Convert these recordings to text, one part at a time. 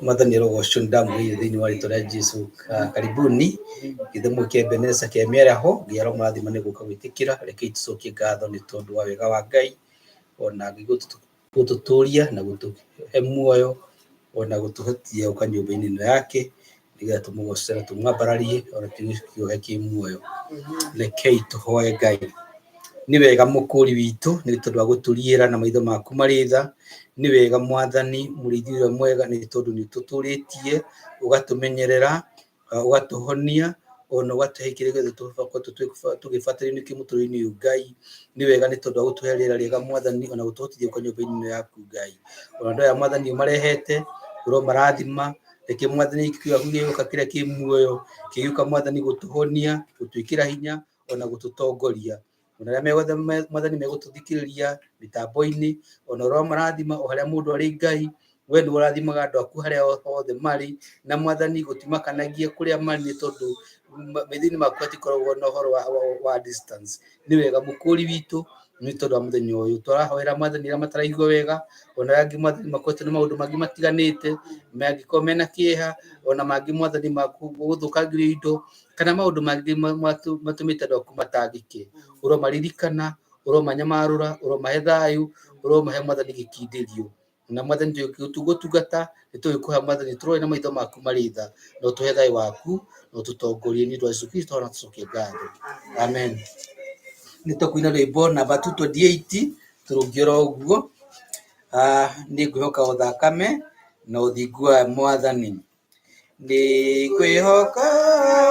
Mwathani arogocwo ndamwĩire thĩinĩ wa rĩĩtwa rĩa Jesũ. Karibuni gĩthomo kĩa Ebenezer kĩa mĩaraho gĩa mũrathima nĩ gũka gwĩtĩkĩra. Rekei tũcokie ngatho nĩ tondũ wa wega wa Ngai, ona gũtũtũria na gũtũhe muoyo, ona gũtũhotia gũka nyũmba-inĩ ĩno yake nĩgetha tũmũgocere, tũmwambararie, ona tũgĩe kĩmuoyo. Rekei tũhoe Ngai. Nĩ wega mũkũri witũ, nĩ tondũ wa gũtũriĩra na maitho maku marĩ tha. Nĩ wega Mwathani mũrĩithi ũrĩa mwega, nĩ tondũ nĩ ũtũtũrĩtie, ũgatũmenyerera, ũgatũhonia, ona ũgatũhe kĩrĩa gĩothe tũgĩbatarwo nĩkĩo mũtũrĩre-inĩ ũyũ Ngai. Nĩ wega nĩ tondũ wa gũtũhe rĩera rĩega Mwathani, ona gũtũhotithia gũka nyũmba-inĩ ĩno yaku Ngai. Ona andũ aya Mwathani ũmarehete, ũromarathima, reke Mwathani gĩaku gĩgũka kĩrĩa kĩ muoyo kĩgĩũka Mwathani gũtũhonia, gũtwĩkĩra hinya, ona gũtũtongoria. Ona arĩa megothe Mwathani megũtũthikĩrĩria mĩtambo-inĩ, ona ũromarathima o harĩa mũndũ arĩ Ngai. We nĩ ũrathimaga andũ aku harĩa hothe marĩ, na Mwathani gũtimakanagia kũrĩa marĩ, nĩ tondũ maitho-inĩ maku hatikoragwo na ũhoro wa distance. Nĩ wega mũkũri witũ, nĩ tondũ wa mũthenya ũyũ tũrahoera Mwathani arĩa mataraigua wega, ona arĩa angĩ Mwathani makoretwo na maũndũ mangĩ matiganĩte, mangĩkorwo mena kĩeha, ona mangĩ Mwathani gũthũkangĩrio indo, kana maũndũ mangĩ matũmĩte andũ aku matangĩke. Ũromaririkana, ũromanyamarũra, ũromahe thayũ, ũromahe Mwathani gĩkindĩrio. Na Mwathani tũgĩgũtungata, nĩ tũgĩkũhe Mwathani tũrore na maitho maku marĩ tha, na ũtũhe thayũ waku, na ũtũtongorie nĩ ũndũ wa Jesũ Kristo, na tũcokie ngatho. Amen. Nĩ tũkũina rwĩmbo namba 228 tũrũngiora ũguo. Nĩ ngwĩhoka o thakame na ũthingu wa Mwathani. Nĩ ngwĩhoka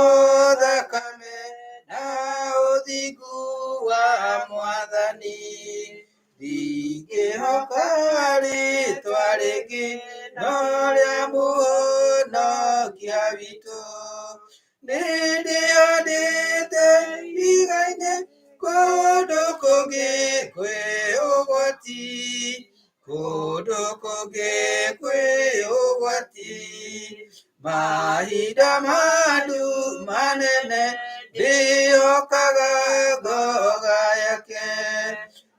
o thakame na ũthingu wa Mwathani, ndingĩhoka rĩĩtwa rĩngĩ no rĩa mũhonokia witũ. Nĩ ndĩonete ihiga-inĩ kũndũ kũngĩ kwĩ ũgwati, kũndũ kũngĩ kwĩ ũgwati. Mahinda mandu manene ndĩhokaga ngoga yake,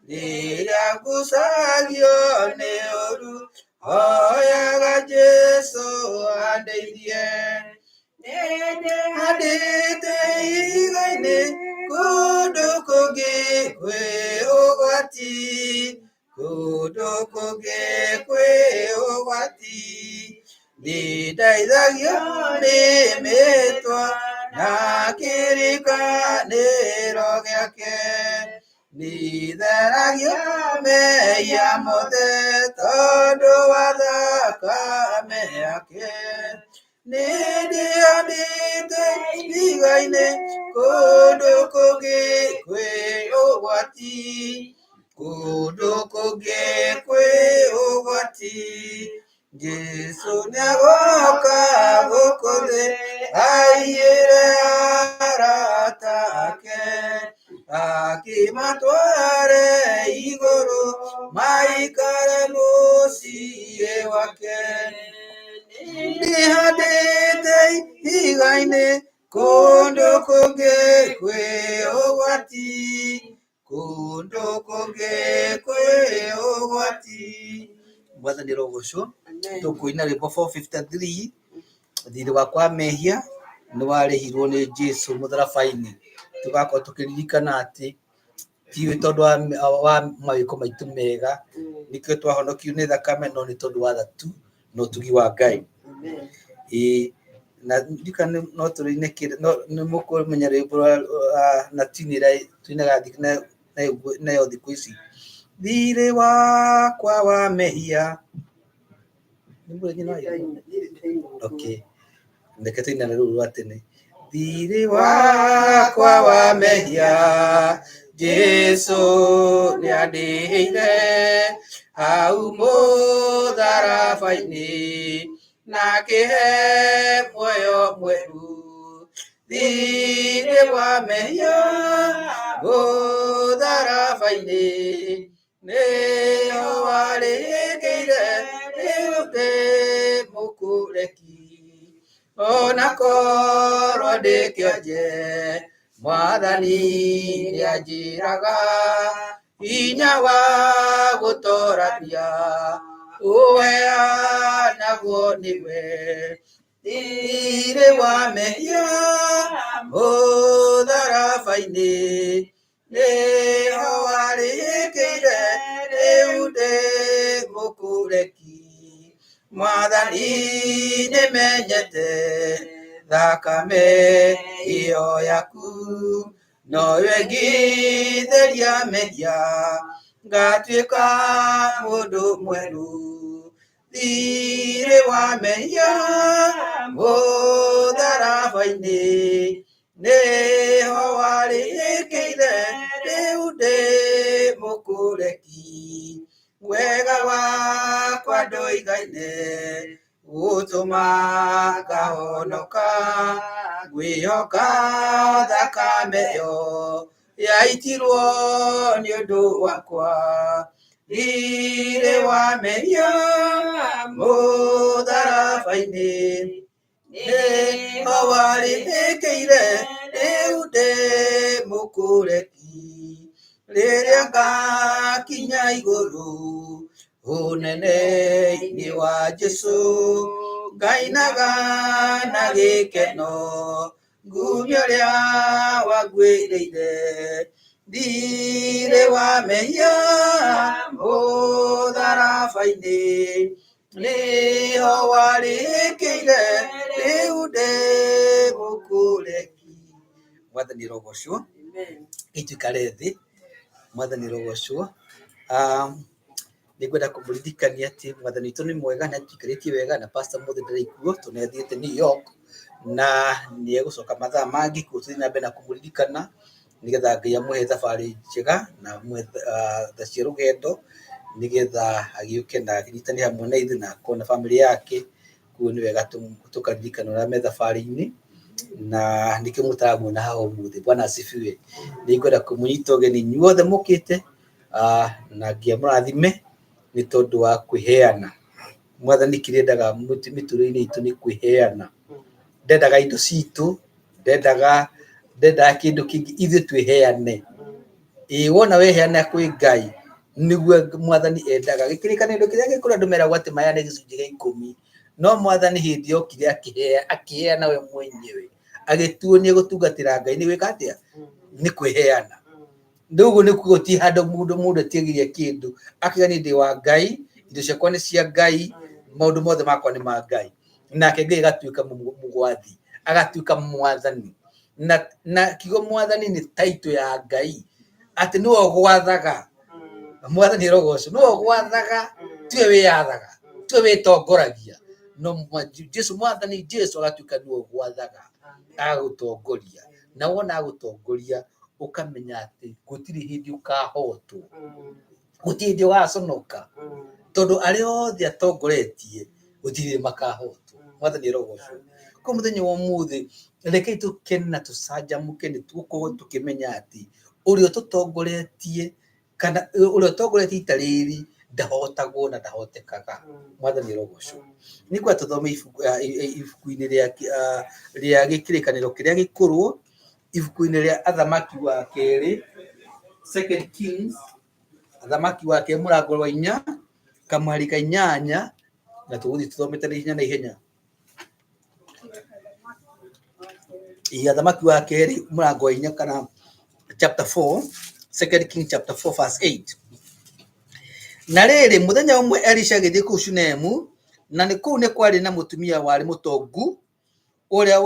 rĩrĩa ngucagio nĩ ũru hoyaga Jesũ andeithie. Nĩndĩhandĩte ihiga-inĩ kũndũ kũngĩ kwĩ ũgwati, kũndũ kũngĩ kwĩ ũgwati. Nĩndaithagio nĩ mĩtwa na kĩrĩkanĩro gĩake, nĩtheragio mehia mothe tondũ wa thakame yake. Nĩndĩhandĩte ihiga-inĩ kũndũ kũngĩ kwĩ ũgwati, kũndũ kũngĩ kwĩ ũgwati. Jesũ nĩagoka gũkũ thĩ aiyĩre arata ake, akĩmatware igũrũ maikare mũciĩ wake. Nĩhandĩte ihiga-inĩ kũndũ kũngĩ kwĩ ũgwati, kũndũ kũngĩ kwĩ ũgwati. Mwathani arogocwo. Tũkũina rwĩmbo 453 thirĩ wakwa mehia nĩ warĩhirwo nĩ Jesũ mũtharaba-inĩ. Tũgakorwo tũkĩririkana atĩ ti tondũ wa mawĩko maitũ mega nĩkĩo twahonokio nĩ thakame, no nĩ tondũ wa tha tu na ũtugi wa Ngai. Na ndirikana no tũrĩine nĩ mũkũmenya rwĩmbo na tini ĩrĩa tuinaga nayo thikũ ici. Thirĩ wakwa wa mehia. Okay. Reke tũinane rũrũ rwa tene. Thirĩ wakwa wa mehia Jesũ nĩandĩhĩire hau mũtharaba-inĩ na akĩhe muoyo mwerũ. Thirĩ wa mehia mũtharaba-inĩ nĩho warĩkĩire, rĩu ndĩ mũkũreki. Ona korwo ndĩ kĩonje Mwathani nĩanjĩraga hinya wa gũtorania uwea naguo niwe thirĩ wa mehia mũtharaba-inĩ nĩho warĩkĩire rĩu ndĩ mũkũreki Mwathani nĩmenyete thakame ĩyo yaku nowe ngĩtheria mehia ngatuĩka mũndũ mwerũ thirĩ wa mehia mũtharaba-inĩ nĩho warĩkĩire rĩu ndĩ mũkũreki wega wakwa ndũigaine gũtũma ngahonoka ngwĩhoka thakame ĩyo yaitirwo nĩ ũndũ wakwa thirĩ wa mehia mũtharaba-inĩ nĩho warĩkĩire rĩu ndĩ mũkũreki rĩrĩa ngakinya igũrũ ũnene-inĩ wa Jesũ ngainaga na gĩkeno ngumia ũrĩa wangwĩrĩire thirĩ wa mehia mũtharaba-inĩ nĩho warĩkĩire rĩu ndĩ mũkũreki. Mwathani rogocwo ituikare thĩ. Mwathani rogocwo nĩngwenda kũmũririkania atĩ Mwathani witũ nĩ mwega na tũikarĩtie wega na Pastor Mũthĩ ndarĩ kuo tũnethiĩte New York na nĩ egũcoka mathaa mangĩ kuo tũthiĩ na mbere na kũmũririkana nĩgetha Ngai amũhe thabarĩ njega na amũhe tha cia rũgendo nĩgetha agĩũke na agĩnyitane hamwe na ithuĩ na akorwo na bamĩrĩ yake. Kuo nĩ wega tũkaririkana ũrĩa me thabarĩ-inĩ na nĩkĩo mũtaramuona haha ũmũthĩ. Bwana asifiwe. Nĩngwenda kũmũnyita ũgeni inyuothe mũkĩte na Ngai amũrathime nĩ tondũ wa kwĩheana. Mwathani kĩrĩa endaga mĩtũrĩre-inĩ itũ nĩ kwĩheana. Ndendaga indo citũ, ndendaga kĩndũ kĩngĩ, ithuĩ twĩheane. Wona weheana kwĩ Ngai nĩguo Mwathani endaga. Gĩkĩrĩkanĩro kĩrĩa gĩkũrĩa andũ meragwo atĩ mayane gĩcunjĩ gĩa 10 no Mwathani hĩndĩ yokire akĩheana we mwenyewe agĩtuonia gũtungatĩra Ngai. Nĩ gwĩka atĩa? Nĩ kwĩheana. Ndogo nĩ gũtirĩ handũ mũndũ atigirie kĩndũ akigani ndĩ wa Ngai, indo ciakwa nĩ cia Ngai, maũndũ mothe makwa nĩ ma Ngai. Nake Ngai agatuĩka mũgwathi, agatuĩka mwathani. Na kiugo mwathani nĩ title ya Ngai atĩ nĩwe ũgwathaga. Mwathani rogocwo nĩwe ũgwathaga, tiwe wĩyathaga, tiwe wĩtongoragia. No Jesũ, Mwathani Jesũ agatuĩka nĩwe ũgwathaga, agũtongoria. Na wona agũtongoria ukamenya atĩ gũtirĩ hĩndĩ ũkahotwo, gũtirĩ hĩndĩ ũgaconoka, tondũ arĩa othe atongoretie gũtirĩ makahotwo. Mwathani rogocwo. Kwa mũthenya wa ũmũthĩ rekei tũkene na tũcanjamũke nĩ tũgũkorwo tũkĩmenya atĩ ũrĩa ũtũtongoretie kana ũrĩa ũtongoretie ita rĩrĩ ndahotagwo na ndahotekaga. Mwathani rogocwo. Nĩkwa tũthome ibuku-inĩ rĩa gĩkĩrĩkanĩro kĩrĩa gĩkũrũ, ibuku-inĩ rĩa Athamaki wa kerĩ, 2 Kings, Athamaki wa kerĩ mũrango wa 4 kamũhari ka 8 na tũgũthiĩ tũthomete na ihenya. Athamaki wa kerĩ mũrango wa 4 kana chapter 4, 2 Kings chapter 4 verse 8. Na rĩrĩ mũthenya ũmwe Elisha agĩthiĩ kũu Shunemu, na nĩ kũu nĩ kwarĩ na mũtumia warĩ mũtongu ũrĩa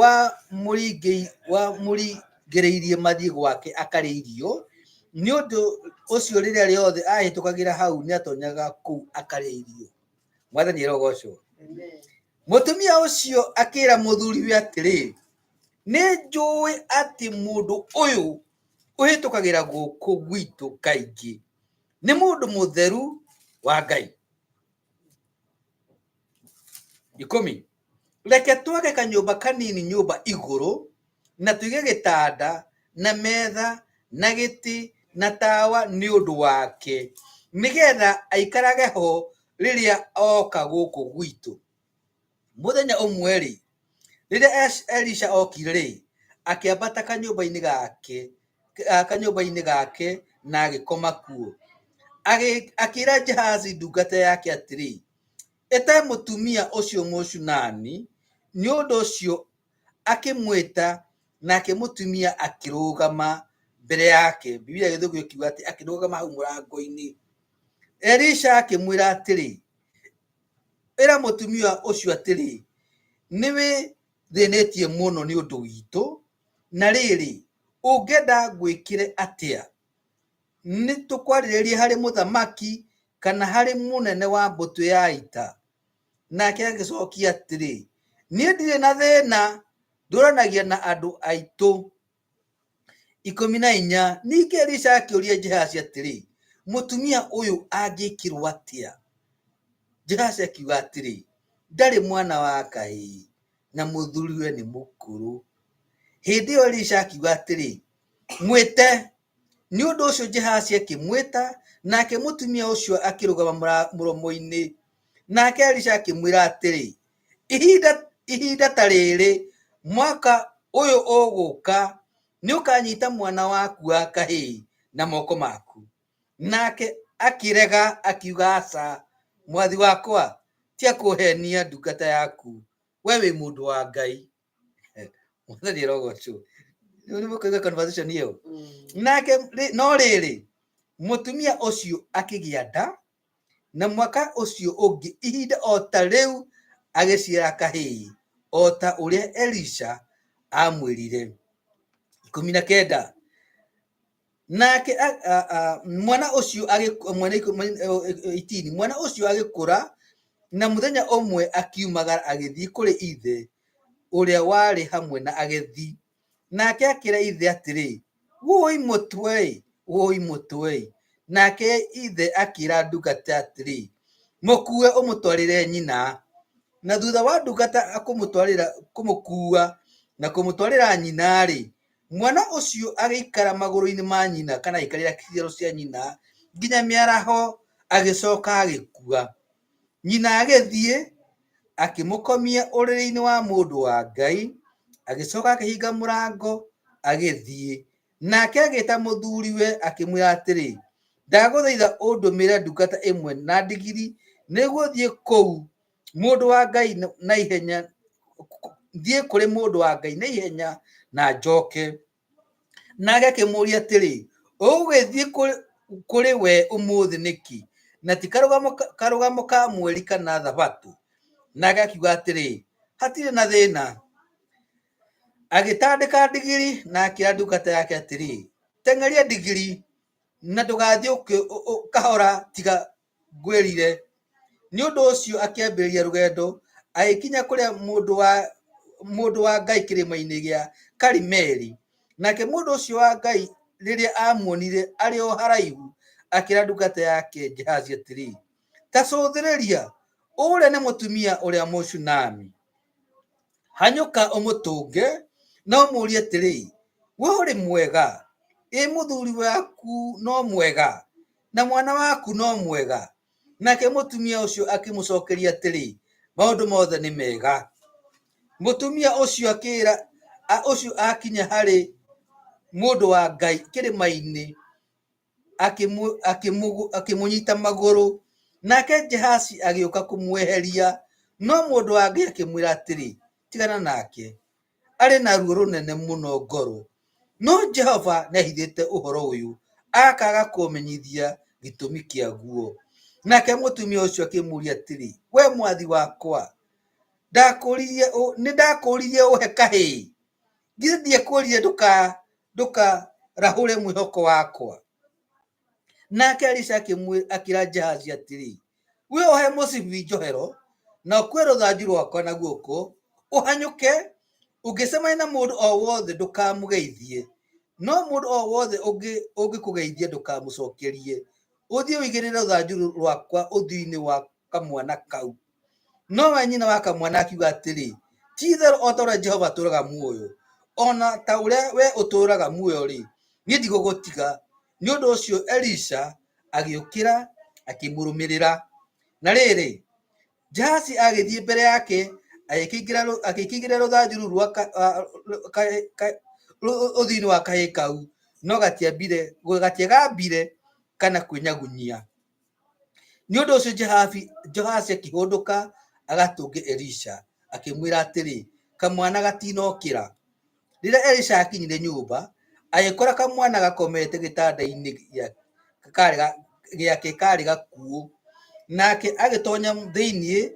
wamũringĩrĩirie mathiĩ gwake akarĩa irio. Nĩ ũndũ ũcio rĩrĩa rĩothe ahĩtũkagĩra hau nĩ atonyaga kũu akarĩa irio. Mwathani rogocwo. Mũtumia ũcio akĩra mũthuriwe atĩrĩ, nĩ njũĩ atĩ mũndũ ũyũ ũhĩtũkagĩra gũkũ gwitũ kaingĩ nĩ mũndũ mũtheru wa Ngai. 10. Reke twake kanyũmba kanini nyũmba igũrũ na tuige gĩtanda na metha na gĩtĩ na tawa nĩ ũndũ wake, nĩgetha aikarage ho rĩrĩa oka gũkũ gwitũ. Mũthenya ũmwe rĩ, rĩrĩa Elisha okire rĩ, akĩambata kanyũmba-inĩ gake na agĩkoma kuo. Akĩra Gehazi ndungata yake atĩrĩ, ete mutumia ucio Mũshunami nĩ ũndũ ũcio akĩmwĩta nake mutumia akĩrũgama mbere yake. Biblia gĩthũngũ gĩkiuga atĩ akĩrũgama hau mũrango-inĩ. Elisha akĩmwĩra atĩrĩ, ĩra mutumia ũcio atĩrĩ, nĩwe thĩnĩtie mũno nĩ ũndũ witũ, na rĩrĩ ũngĩenda ngwĩkĩre atĩa? Nĩ tũkwarĩrĩrie harĩ mũthamaki kana harĩ mũnene wa mbũtũ ya ita? Nake agĩcokia atĩrĩ, niĩ ndirĩ na thĩna, ndũranagia na andũ aitũ. 14. Ningĩ Elisha akĩũria Gehazi atĩrĩ, mutumia ũyũ angĩkĩrwo atĩa? Gehazi akiuga atĩrĩ, ndarĩ mwana wa kahĩĩ na mũthuriwe nĩ mũkũrũ. Hĩndĩ ĩyo Elisha akiuga atĩrĩ, mwĩte. Nĩ ũndũ ũcio Gehazi akĩmwĩta, nake mutumia ũcio akĩrũgama mũromo-inĩ. Nake Elisha akĩmwĩra atĩrĩ, ihinda ta rĩrĩ mwaka ũyũ ũgũka nĩ ũkanyita mwana waku wa kahĩĩ na moko maku. Nake akĩrega akiuga, aca mwathi wakwa, tia kũhenia ndungata yaku, we wĩ mũndũ wa Ngai. Mwathani arogocwo. Nĩ mũkũigua conversation ĩyo. Nake no rĩrĩ mutumia ũcio akĩgĩa nda, na mwaka ũcio ũngĩ ihinda o ta rĩu agĩciara kahĩĩ, o ta ũrĩa Elisha amwĩrire. 19. Nake mwana ũcio agĩkũra, na mũthenya ũmwe akiumagara agĩthiĩ kũrĩ ithe ũrĩa warĩ hamwe na agethi. Nake akĩra ithe atĩrĩ, woi mũtwe, woi mũtwe. Nake ithe akĩra ndungata atĩrĩ, mũkue ũmũtwarĩre nyina. Na thutha wa ndungata kũmũkua na kũmũtwarĩra nyina-rĩ, mwana ũcio agĩikara magũrũ-inĩ ma nyina, kana aikarĩra ciero cia nyina nginya mĩaraho, agĩcoka agĩkua. Nyina agĩthiĩ akĩmũkomia ũrĩrĩ-inĩ wa mũndũ wa Ngai, agĩcoka akĩhinga mũrango agĩthiĩ. Nake agĩĩta mũthuriwe akĩmwĩra atĩrĩ, ndagũthaitha ũndũmĩre ndungata ĩmwe na ndigiri, nĩguo thiĩ kũu mũndũ wa Ngai na ihenya, thiĩ kũrĩ mũndũ wa Ngai na ihenya na njoke. Nake akĩmũũria atĩrĩ, ũgũgĩthiĩ kũrĩ we ũmũthĩ nĩkĩ, na ti karũgamo ka mweri kana thabatũ? Nake akiuga atĩrĩ, hatirĩ na thĩna. Agĩtandĩka ndigiri na akĩra ndungata yake atĩrĩ, teng'eria ndigiri na ndũgathiĩ kahora, tiga ngwĩrire. Nĩ ũndũ ũcio akĩambĩrĩria rũgendo, agĩkinya kũrĩa mũndũ wa Ngai kĩrĩma-inĩ gĩa Karimeli. Nake mũndũ ũcio wa Ngai rĩrĩa amuonire arĩ o haraihu, akĩra ndungata yake Gehazi atĩrĩ, ta cũthĩrĩria, ũrĩa nĩ mutumia ũrĩa Mũshunami. Hanyũka ũmũtũnge na ũmũũrie atĩrĩ, we ũrĩ mwega? Mũthuri waku no mwega? Na mwana waku no mwega? Nake mutumia ũcio akĩmũcokeria atĩrĩ, maũndũ mothe nĩ mega. Mutumia ũcio akinya harĩ mũndũ wa Ngai kĩrĩma-inĩ, akĩmũnyita magũrũ. Nake Gehazi agĩũka kũmweheria, no mũndũ wa Ngai akĩmwĩra atĩrĩ, tigana nake, arĩ na ruo rũnene mũno ngoro. No Jehova nĩahithĩte ũhoro ũyũ, akaga kũmenyithia gĩtũmi kĩaguo. Nake mutumia ũcio akĩmũũria atĩrĩ, we mwathi wakwa, nĩ ndakũũririe ũhe kahĩĩ? Githĩ ndiakwĩrire ndũkarahũre mwĩhoko wakwa? Nake Elisha akĩra Gehazi atĩrĩ, we ũhe mũcibi njohero, na ũkue rũthanju rwakwa na guoko, ũhanyũke. Ũngĩcemania na mũndũ o wothe ndũkamũgeithie, no mũndũ o wothe ũngĩkũgeithia ndũkamũcokerie. Ũthiĩ ũigĩrĩre rũthanju rwakwa ũthiũ-inĩ wa kamwana kau. Nowe nyina wa kamwana akiuga atĩrĩ, ti-itherũ o ta ũrĩa Jehova atũũraga muoyo, ona ta ũrĩa we ũtũũraga muoyo-rĩ, niĩ ndigũgũtiga. Nĩ ũndũ ũcio Elisha agĩũkĩra akĩmũrũmĩrĩra. Na rĩrĩ, Gehazi agĩthiĩ mbere yake, agĩkĩigĩrĩra rũthanju rũu ũthiũ-inĩ wa kahĩĩ kau, no gatiagambire kana kwĩnyagunyia. Ni undu ucio Gehazi akihunduka agatunge Elisha akimwira atiri kamwana gatinokira. Rĩrĩa Elisha akinyire nyũmba agĩkora kamwana gakomete gĩtanda-inĩ gĩake karĩ gakuũ, nake agĩtonya thĩinĩ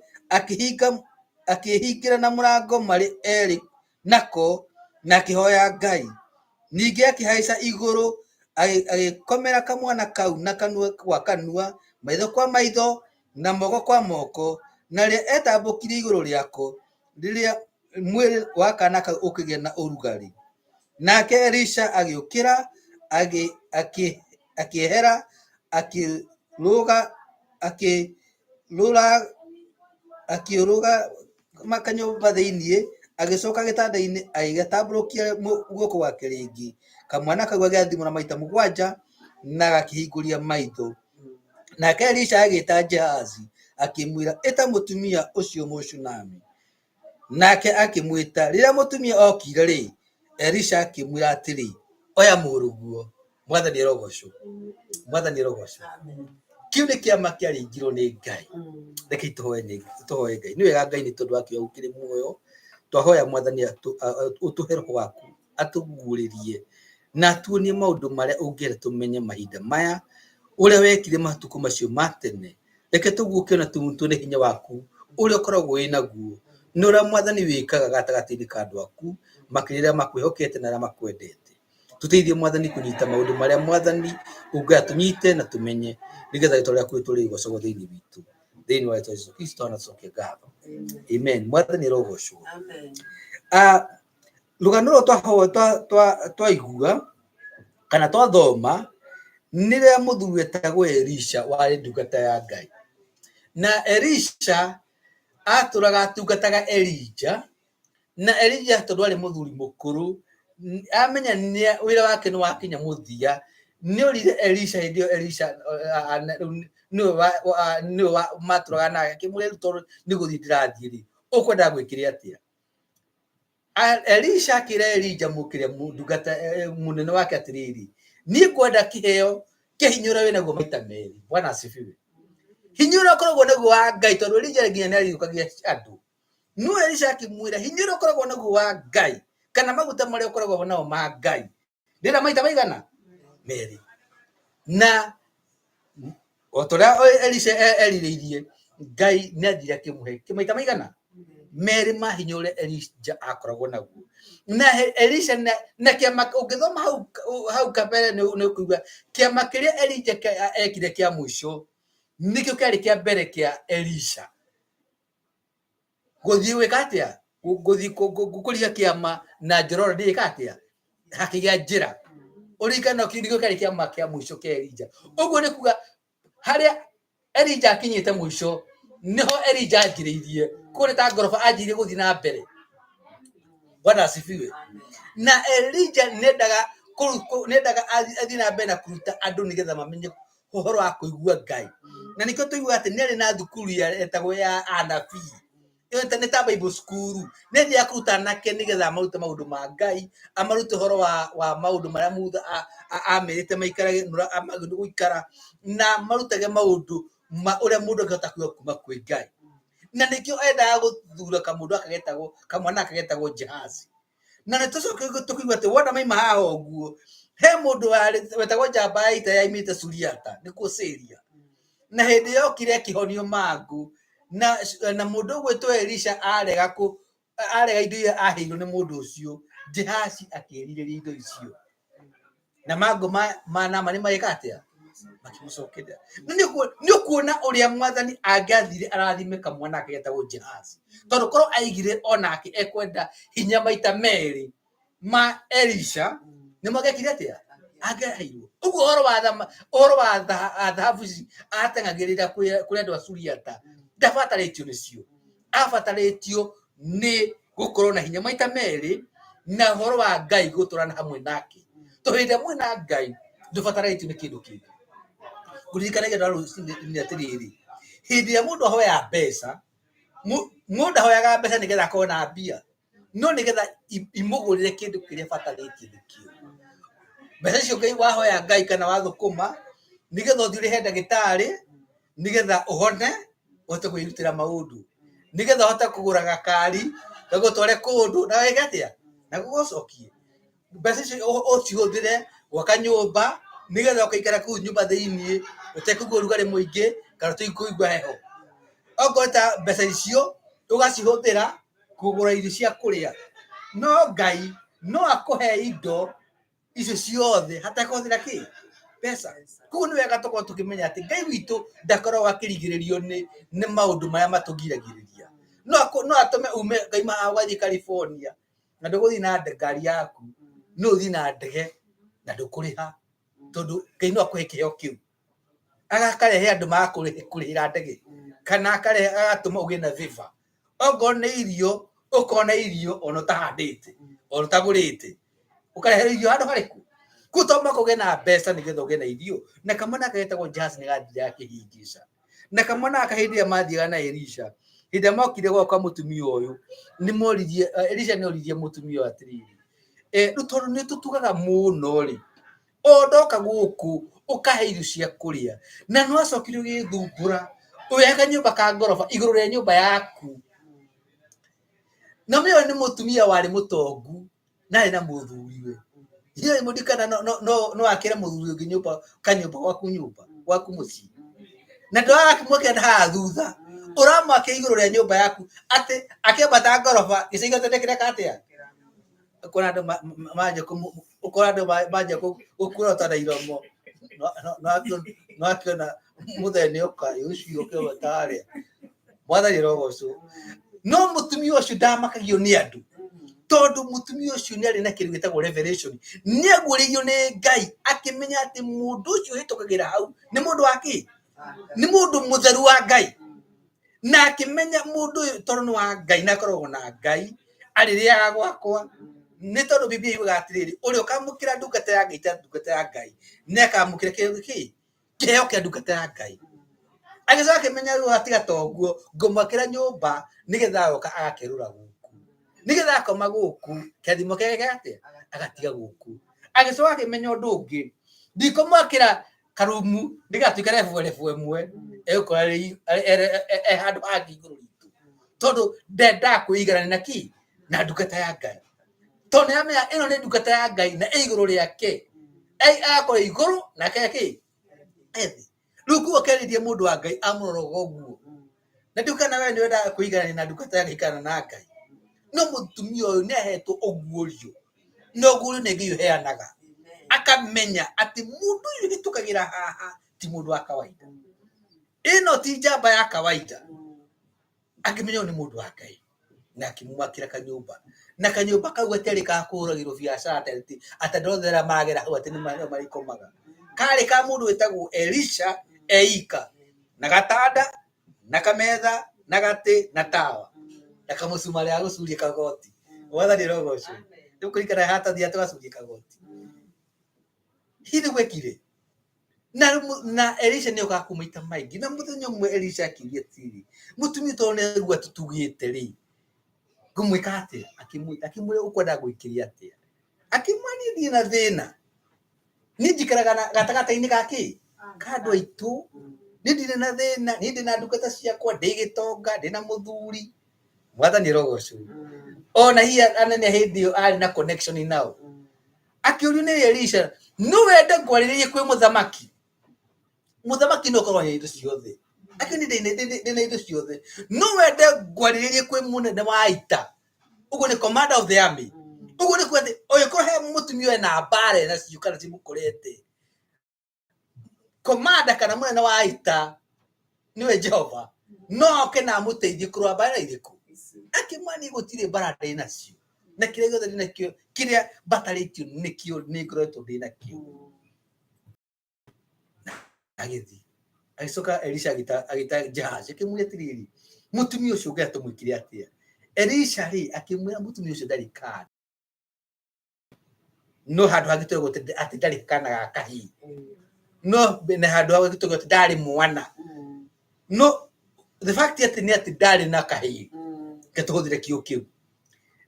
akĩhingĩra na mũrango marĩ erĩ nako na akĩhoya Ngai. Ningĩ akĩhaica igũrũ agĩkomera kamwana kau na kanua kwa kanua, maitho kwa maitho na moko kwa moko, na rĩrĩa etambũkirie igũrũ rĩako rĩrĩa mwĩrĩ wa kana kau ũkĩgĩa na ũrugarĩ. Nake Elisha agĩũkĩra akĩehera akĩũrũga kanyũmba thĩinĩ, agĩcoka gĩtanda-inĩ agĩgatambũrũkia guoko gwake rĩngĩ. Kamwana kau gagĩathimũra maita 7 na gakĩhingũria maitho. Nake Elisha agĩĩta Gehazi akĩmwĩra, ĩta mũtumia ũcio Mũshunami. Nake akĩmwĩta. Rĩrĩa mũtumia okire rĩ, Elisha akĩmwĩra atĩrĩ, oya mũrũguo. Mwathani arogocwo. Mwathani arogocwo. Kĩu nĩ kĩama kĩaringirwo nĩ Ngai. Reke tũhoe Ngai. Nĩ wega Ngai nĩ tondũ wakĩoya gũkĩrĩ muoyo. Twahoya Mwathani ũtũhe roho waku atũguũrĩrie na atuonie maũndũ marĩa ũngĩenda tũmenye mahinda maya, ũrĩa wekire matukũ macio ma tene. Reke tũguũke na tuone hinya waku ũrĩa ũkoragwo wĩ naguo, nĩ ũrĩa Mwathani wĩkaga gatagatĩ-inĩ ka andũ aku makĩria arĩa makwĩhokete na arĩa makwendete. Tũteithie Mwathani kũnyita maũndũ marĩa Mwathani ũngĩenda tũnyite na tũmenye, nĩgetha rĩĩtwa rĩaku rĩrĩgocagwo thĩinĩ witũ, thĩinĩ wa rĩĩtwa Jesũ Kristo anacokia ngatho. Amen. Mwathani arogocwo. Rũgano rũrũ twaigua kana twathoma nĩ rĩa mũthuri wetagwo Elisha warĩ ndungata ya Ngai. Na Elisha atũraga atungataga Elija, na Elija tondũ arĩ mũthuri mũkũrũ amenya wĩra wake nĩ wakinya mũthia, nĩ orire Elisha hĩndĩ ĩyo Elisha nĩwe matũraga nake akĩmwĩra tondũ nĩ gũthiĩ ndĩrathiĩ rĩ, ũkwenda gwĩkĩre atĩa? Elisha akĩra Elija ndungata mũnene wake atĩrĩrĩ, niĩ ngwenda kĩheo kĩa hinya ũrĩa wĩnaguo maita merĩ. Bwana asifiwe. Hinya ũrĩa ũkoragwo naguo wa Ngai, tondũ Elija nginya nĩ arĩũkagia andũ. No Elisha akĩmwĩra hinya ũrĩa ũkoragwo naguo wa Ngai kana maguta marĩa ũkoragwo nao ma Ngai ndĩra maita maigana? Merĩ. Na o torĩa Elisha erirĩirie, Ngai nĩ athire akĩmũhe maita maigana? Merĩ ma hinya ũrĩa Elija akoragwo naguo. Na Elisha na kĩama ũngĩthoma hau kabere nĩ ũkũigua kĩama kĩrĩa Elija ekire kĩa mũico nĩkĩo kĩarĩ kĩa mbere kĩa Elisha gũthiĩ gwĩka atĩa? Gũthiĩ gũkũria kĩama na njororo ndĩĩka atĩa? Hakĩgĩa njĩra. Ũringana nĩkĩo kĩarĩ kĩama kĩa mũico kĩa Elija. Ũguo nĩ kuga harĩa Elija akinyĩte mũico niho Elija anjĩrĩirie, kũrĩ ta ngoroba anjĩrĩirie gũthiĩ na mbere. Bwana asifiwe. Na Elija nendaga athiĩ na mbere na kũruta andũ nĩgetha mamenye ũhoro wa kũigua Ngai. Na nĩkĩo tũiguaga atĩ nĩ arĩ na thukuru yetagwo ya anabii, nĩ ta Bible school. Nĩ athiaga kũruta anake nĩgetha amarute maũndũ ma Ngai, amarute ũhoro wa maũndũ marĩa Mutha amerĩte maikarage magĩrĩirwo gũikara, na marutage maũndũ ũrĩa mũndũ angĩhota kuuga kuma kwĩ Ngai. Na nĩkĩo endaga gũthura kamwana kagetagwo Gehazi. Na nĩtũcoke tũkĩigua atĩ wona maima haha ũguo, he mũndũ wetagwo njamba ya ita yaimĩte Suriata nĩkuo Syria, na hĩndĩ yokire akĩhonio mangũ, na mũndũ ũgwĩtwo Elisha arega indo iria aheirwo nĩ mũndũ ũcio, Gehazi akĩerirĩria indo icio, na mangũ ma Naamani magĩka atĩa? Makĩmũcokeria. Nĩ ũkuona ũrĩa Mwathani angĩathire arathime kamwana getagwo Gehazi, tondũ korwo aigire onake ekwenda hinya maita merĩ ma Elisha, nĩ mwagekire atĩa? Angĩaheirwo. Ũguo ũhoro wa thahabu ici ateng'agĩrĩra kũrĩ andũ a Suriata ndabatarĩtio nĩcio, abatarĩtio nĩ gũkorwo na hinya maita merĩ na ũhoro wa Ngai gũtũrana hamwe nake. Tondũ hĩndĩ ĩrĩa mwĩna Ngai ndũbatarĩtio nĩ kĩndũ kĩngĩ. Kũririkanagia nĩ atĩrĩrĩ, hĩndĩ ĩrĩa mũndũ ahoya mbeca, mũndũ ahoyaga mbeca nĩgetha akorwo na mbia, no nĩgetha imũgũrĩre kĩndũ kĩrĩa abatarĩtie nĩkĩo. Mbeca icio wahoya Ngai kana wathũkũma nĩgetha ũthiĩ ũrĩhe ndagĩtarĩ, nigetha uhone uhote kwirutira maundu nigetha uhote kugura gakari gagutware kundu na wegatia na gugocokie mbeca icio ucihuthire gwaka nyumba nigetha ukaikara kuu nyumba thiini utekugua rugari muingi kana tuikuigua heho ogota mbeca icio ugacihuthira kugura irio cia kuria no Ngai no akuhe indo icio ciothe hatakuhuthira ki pesa kuo ni wega tukorwo tukimenya ati Ngai witu ndakorwo akirigiririo ni maundu maya matugiragiriria no atume ume Ngai wathi California na nduguthi na ngari yaku no uthi na ndege na ndukuriha tondu Ngai no akuhe kiheo kiu agakarehe andu makurihira ndege kana akarehe agatuma ugie na viva ogo ni irio ukona irio ono tahandite ono tagurite ukarehe irio handu hariku kutoma kuge na mbeca nigetha uge na irio na kamwana kagetagwo Jazz ni gathira yakihingica na kamwana akahindia mathiaga na Elisha hinde mokire gwaka mutumia uyu ni moririe Elisha ni oririe mutumia atiriri rutoru ni tutugaga muno ri ondoka guku ukahe irio cia kuria na no acokire githumbura uyaka nyumba ka ngorofa iguru ria nyumba yaku na mio ni mutumia wari mutongu na ina muthuriwe hiyo imudikana no akira muthuri ungi nyumba kanyumba waku muci na ndwara kimweke nda thutha uramwake iguru ria nyumba yaku ati akibata ngorofa gicigo tendekire katia ukora ndo maje ukura tada iromo no akiona muthene ukai ucio ukiwa tare mwathani rogoco no mutumia ucio ndamakagio ni andu tondu mutumia ucio ni ari na kindu gitagwo revelation ni aguririo ni Ngai akimenya ati mundu ucio hitukagira hau ni mundu waki ni mundu mutheru wa Ngai na akimenya mundu tondu wa Ngai na korwo na Ngai aririaga gwakwa ni tondu Biblia yuga atiriri uri ukamukira ndungata ya Ngai ta ndungata ya Ngai ni akamukira kiheo kia ndungata ya Ngai agicoka akimenya ru hatiga toguo ngumwakira nyumba nigetha agoka agakirura guku nigetha akoma guku kathimo kege atia agatiga guku agicoka akimenya undu ungi ndikumwakira karumu ndigatuikare refu emwe ekora handu hangi iguru ritu tondu ndenda kuigana na ki na ndungata ya Ngai tondu amenya ino ni ndungata ya Ngai na iguru riake akora iguru na keki ethi ruku okeririe mundu wa Ngai amuroroga uguo na ndukana we ni wenda kuigana na ndungata ya ikana na Ngai no mutumia uyu ni ahetwo uguurio no guurio ni Ngai uheanaga akamenya ati mundu uyu gitukagira haha ti mundu wa kawaida ino ti njamba ya kawaida akimenya ni mundu wa Ngai na akimwakira kanyumba na kanyumba kau atari ka kuragirwo biacara atandrothera magera hau ati ni marikomaga kale ka mundu wetagwo Elisha eika na gatanda na kametha na gati na tawa na kamusumari agucurie kagoti wathani rogoco tukurikana hata thia tugacurie kagoti hithi gwekire na Elisha ni ugakumaita maingi na muthenya umwe Elisha akiria tiri mutumia tone rua tutugite ri ngumwika ati akimwira ukwenda gwikiria atia akimwani thii na thina ni njikaraga gatagata-ini gaki kandu aitu ni ndire na thina ni ndina ndungata ciakwa ndigitonga ndina muthuri mwathani rogoco ona hiya anene hindi yo ari na connection nao akiurio ni Elisha no wende ngwaririe kwi muthamaki no korwo he indo ciothe akini ndina indo ciothe no wende ngwaririe kwi munene wa ita uguo ni commander of the army uguo ni kwende oyo kohe mutumia na bare na ciu kana cimukorete komanda kana munene wa ita niwe Jehova no kena muteithie kurwa bara iriku akimwani gutire bara ndina ciu na kire gothe ndina kio kiria bataritio nikio ni ngoretwo ndina kio agithi agicoka Elisha agita Gehazi akimwira tiriri mutumia ucio ngetumwikire atia Elisha ri akimwira mutumia ucio ndari kana no handu hagitwe gote ati ndari kana ga kahi no bene handu hagitwe gote ndari mwana no the fact ati ni ati ndari na kahi getuhuthire kio kiu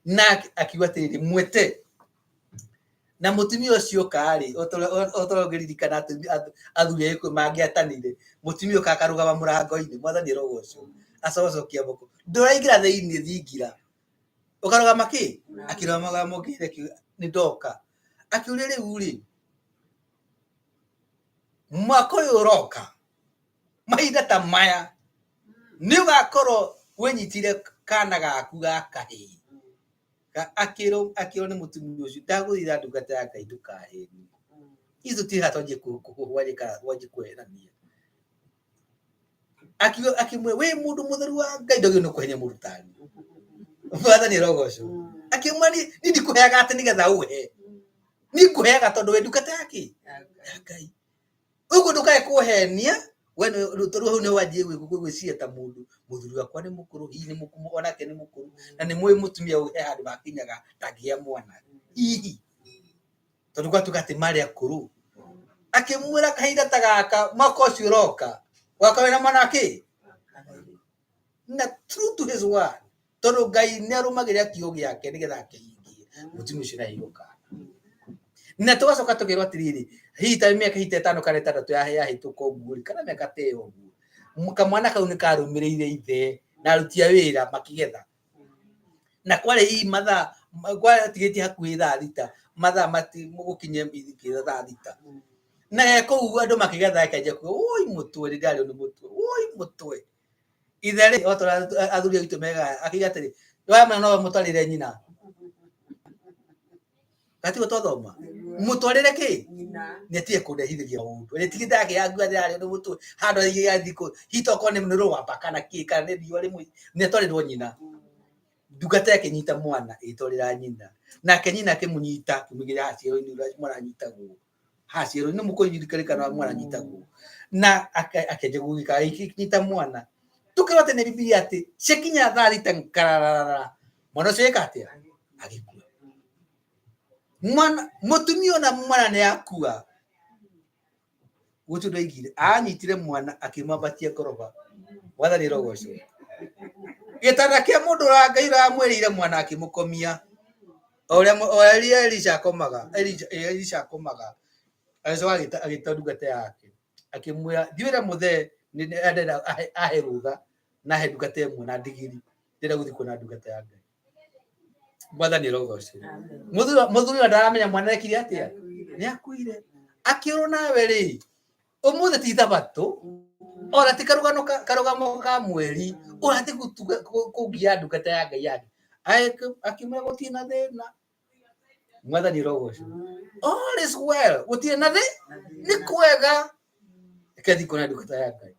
na akiwa tiriri mwete na mutumia ucio kari otorogeririkana athuri ku mangiatanire mutumia ukakarugama murango-ini mwathani rogo ucio acocokia moko nduraingira thiini thingira ukarugama ki akiramaga mukire ni ndoka akiuria riu ri mwaka uyu uroka mahinda ta maya ni ugakorwo winyitire kana gaku ga kahii akiro ni mutumia ucio ndaguthira ndungata ya Ngai ndukaheni izo ti hatonje kuhwarika waje kwerania akimwe we mundu mutheru wa Ngai ndogio no kuhenya murutani mwathani rogoco akimwe ni ndikuheaga ati nigetha uhe ni kuheaga tondu we ndungata yake Ngai uguo ndukae kuhenia wene rutoru hau ne waje gwiciria ta mundu muthuri wakwa ni mukuru hii ni mukumu onake ni mukuru na ni mwe mutumia uhe handu bakinyaga tagia mwana hihi tondu kwa tukati mari akuru akimwira kahinda ta gaka mwaka ucio uroka wakawe na manake na true to his word tondu Ngai ni arumagiria kiugo giake nigetha akihingie mutumia ucio na iroka na tugacoka tukirwa atiriri hita miaka hita 5 kana 6 ya hituka uguo kana miaka teo uguo mukamwana kau ni karumirire ithe na arutia wira makigetha na kwale hii matha kwa tigeti hakuhi thaa thita matha mati mugukinye ithikiza thaa thita na ko andu makigetha akaje ku oi mutwe ridari ni mutwe oi mutwe ithere otora athuri gitu mega akigatiri wa mwana no mutwarire nyina ati utothoma mutwarire ki netie kundehithiria undu netigita yake yangu athari ni mutwe hando ya thiko hitoko ni mnuru wa pakana ki kana ni riwa rimwe netwarirwo nyina ndungata yake nyita mwana itorira nyina nake nyina akimunyita kumugira haciero ni mwana nyitagwo haciero ni mukoyirikarikana mwana nyitagwo na akeje gugika nyita mwana tukirate ne biblia ati shekinya thari tankarara mwana cekate agikua mwana mutumio na mwana ne akua gutu ndoigire anyitire mwana akimambatia koroba wathani rogoco gitanda kia mundu ra Ngai ra mwirire mwana akimukomia oria Elisha komaga azoagita agitandugate yake akimwira ndiwira muthe ni andenda aheruga na hedugate mwana ndigiri ndira guthi kuna ndugate ya Ngai mwathani rogoco muthuri ndaramenya mwana ekire atia ni akuire akiro nawe ri umuthe ti thabato ora ti karugamo ka mweri ora ti kugia ndungata ya Ngai yake akimwe gutina thina mwathani rogoco all is well gutina thi ni kwega kethi kuna ndungata ya Ngai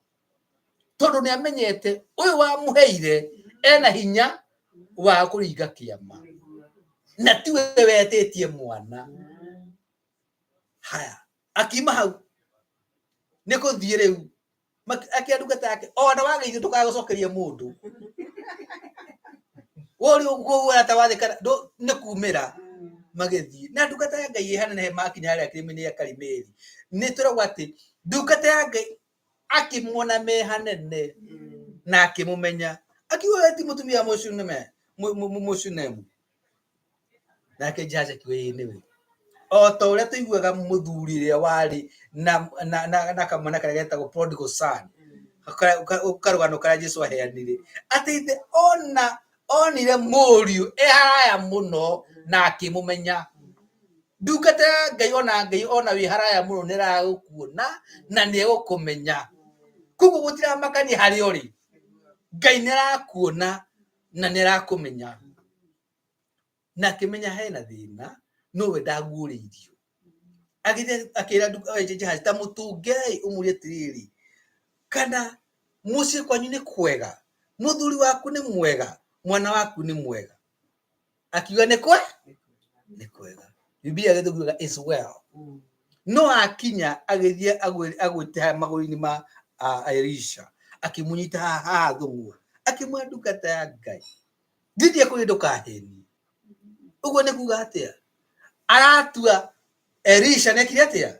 tondu ni amenyete uyu wa muheire ena hinya wa kuringa kiama na tiwe wetetie mwana haya akima hau niko thie riu akiandungata yake ona wageithio tukagocokeria mundu wori uguo ta wathikana ni kumira magethie na ndungata ya Ngai ihana ne makinya haria kirimini ya Karimeli ni turagwa ati ndungata ya Ngai akimwona me hanene na akimumenya akiwa ati mutumia mucunemu nake jaje kiwe niwe o to uria tuiguaga muthuri ria wari na kamwana karia getagwo prodigal son ukarugano karia Jesu aheanire ati onire muriu haraya muno na akimumenya ndungata ya Ngai ona wi haraya muno niragukuona na ni gukumenya kugu gutira makani hari ori Ngai nirakuona na nirakumenya na kimenya hena thina nowe ndaguriirio akira nduka ta mutungei umurie tiriri kana muci kwanyu ni kwega muthuri waku ni mwega mwana waku ni mwega akiuga ni kwega biblia githugaga is well no akinya agithie agwite maguri-ini ma Elisha akimunyita haha thungu akimwa ndungata ya Ngai ndithie kuri ndukaheni uguo ni kuga atia aratua Elisha nekire atia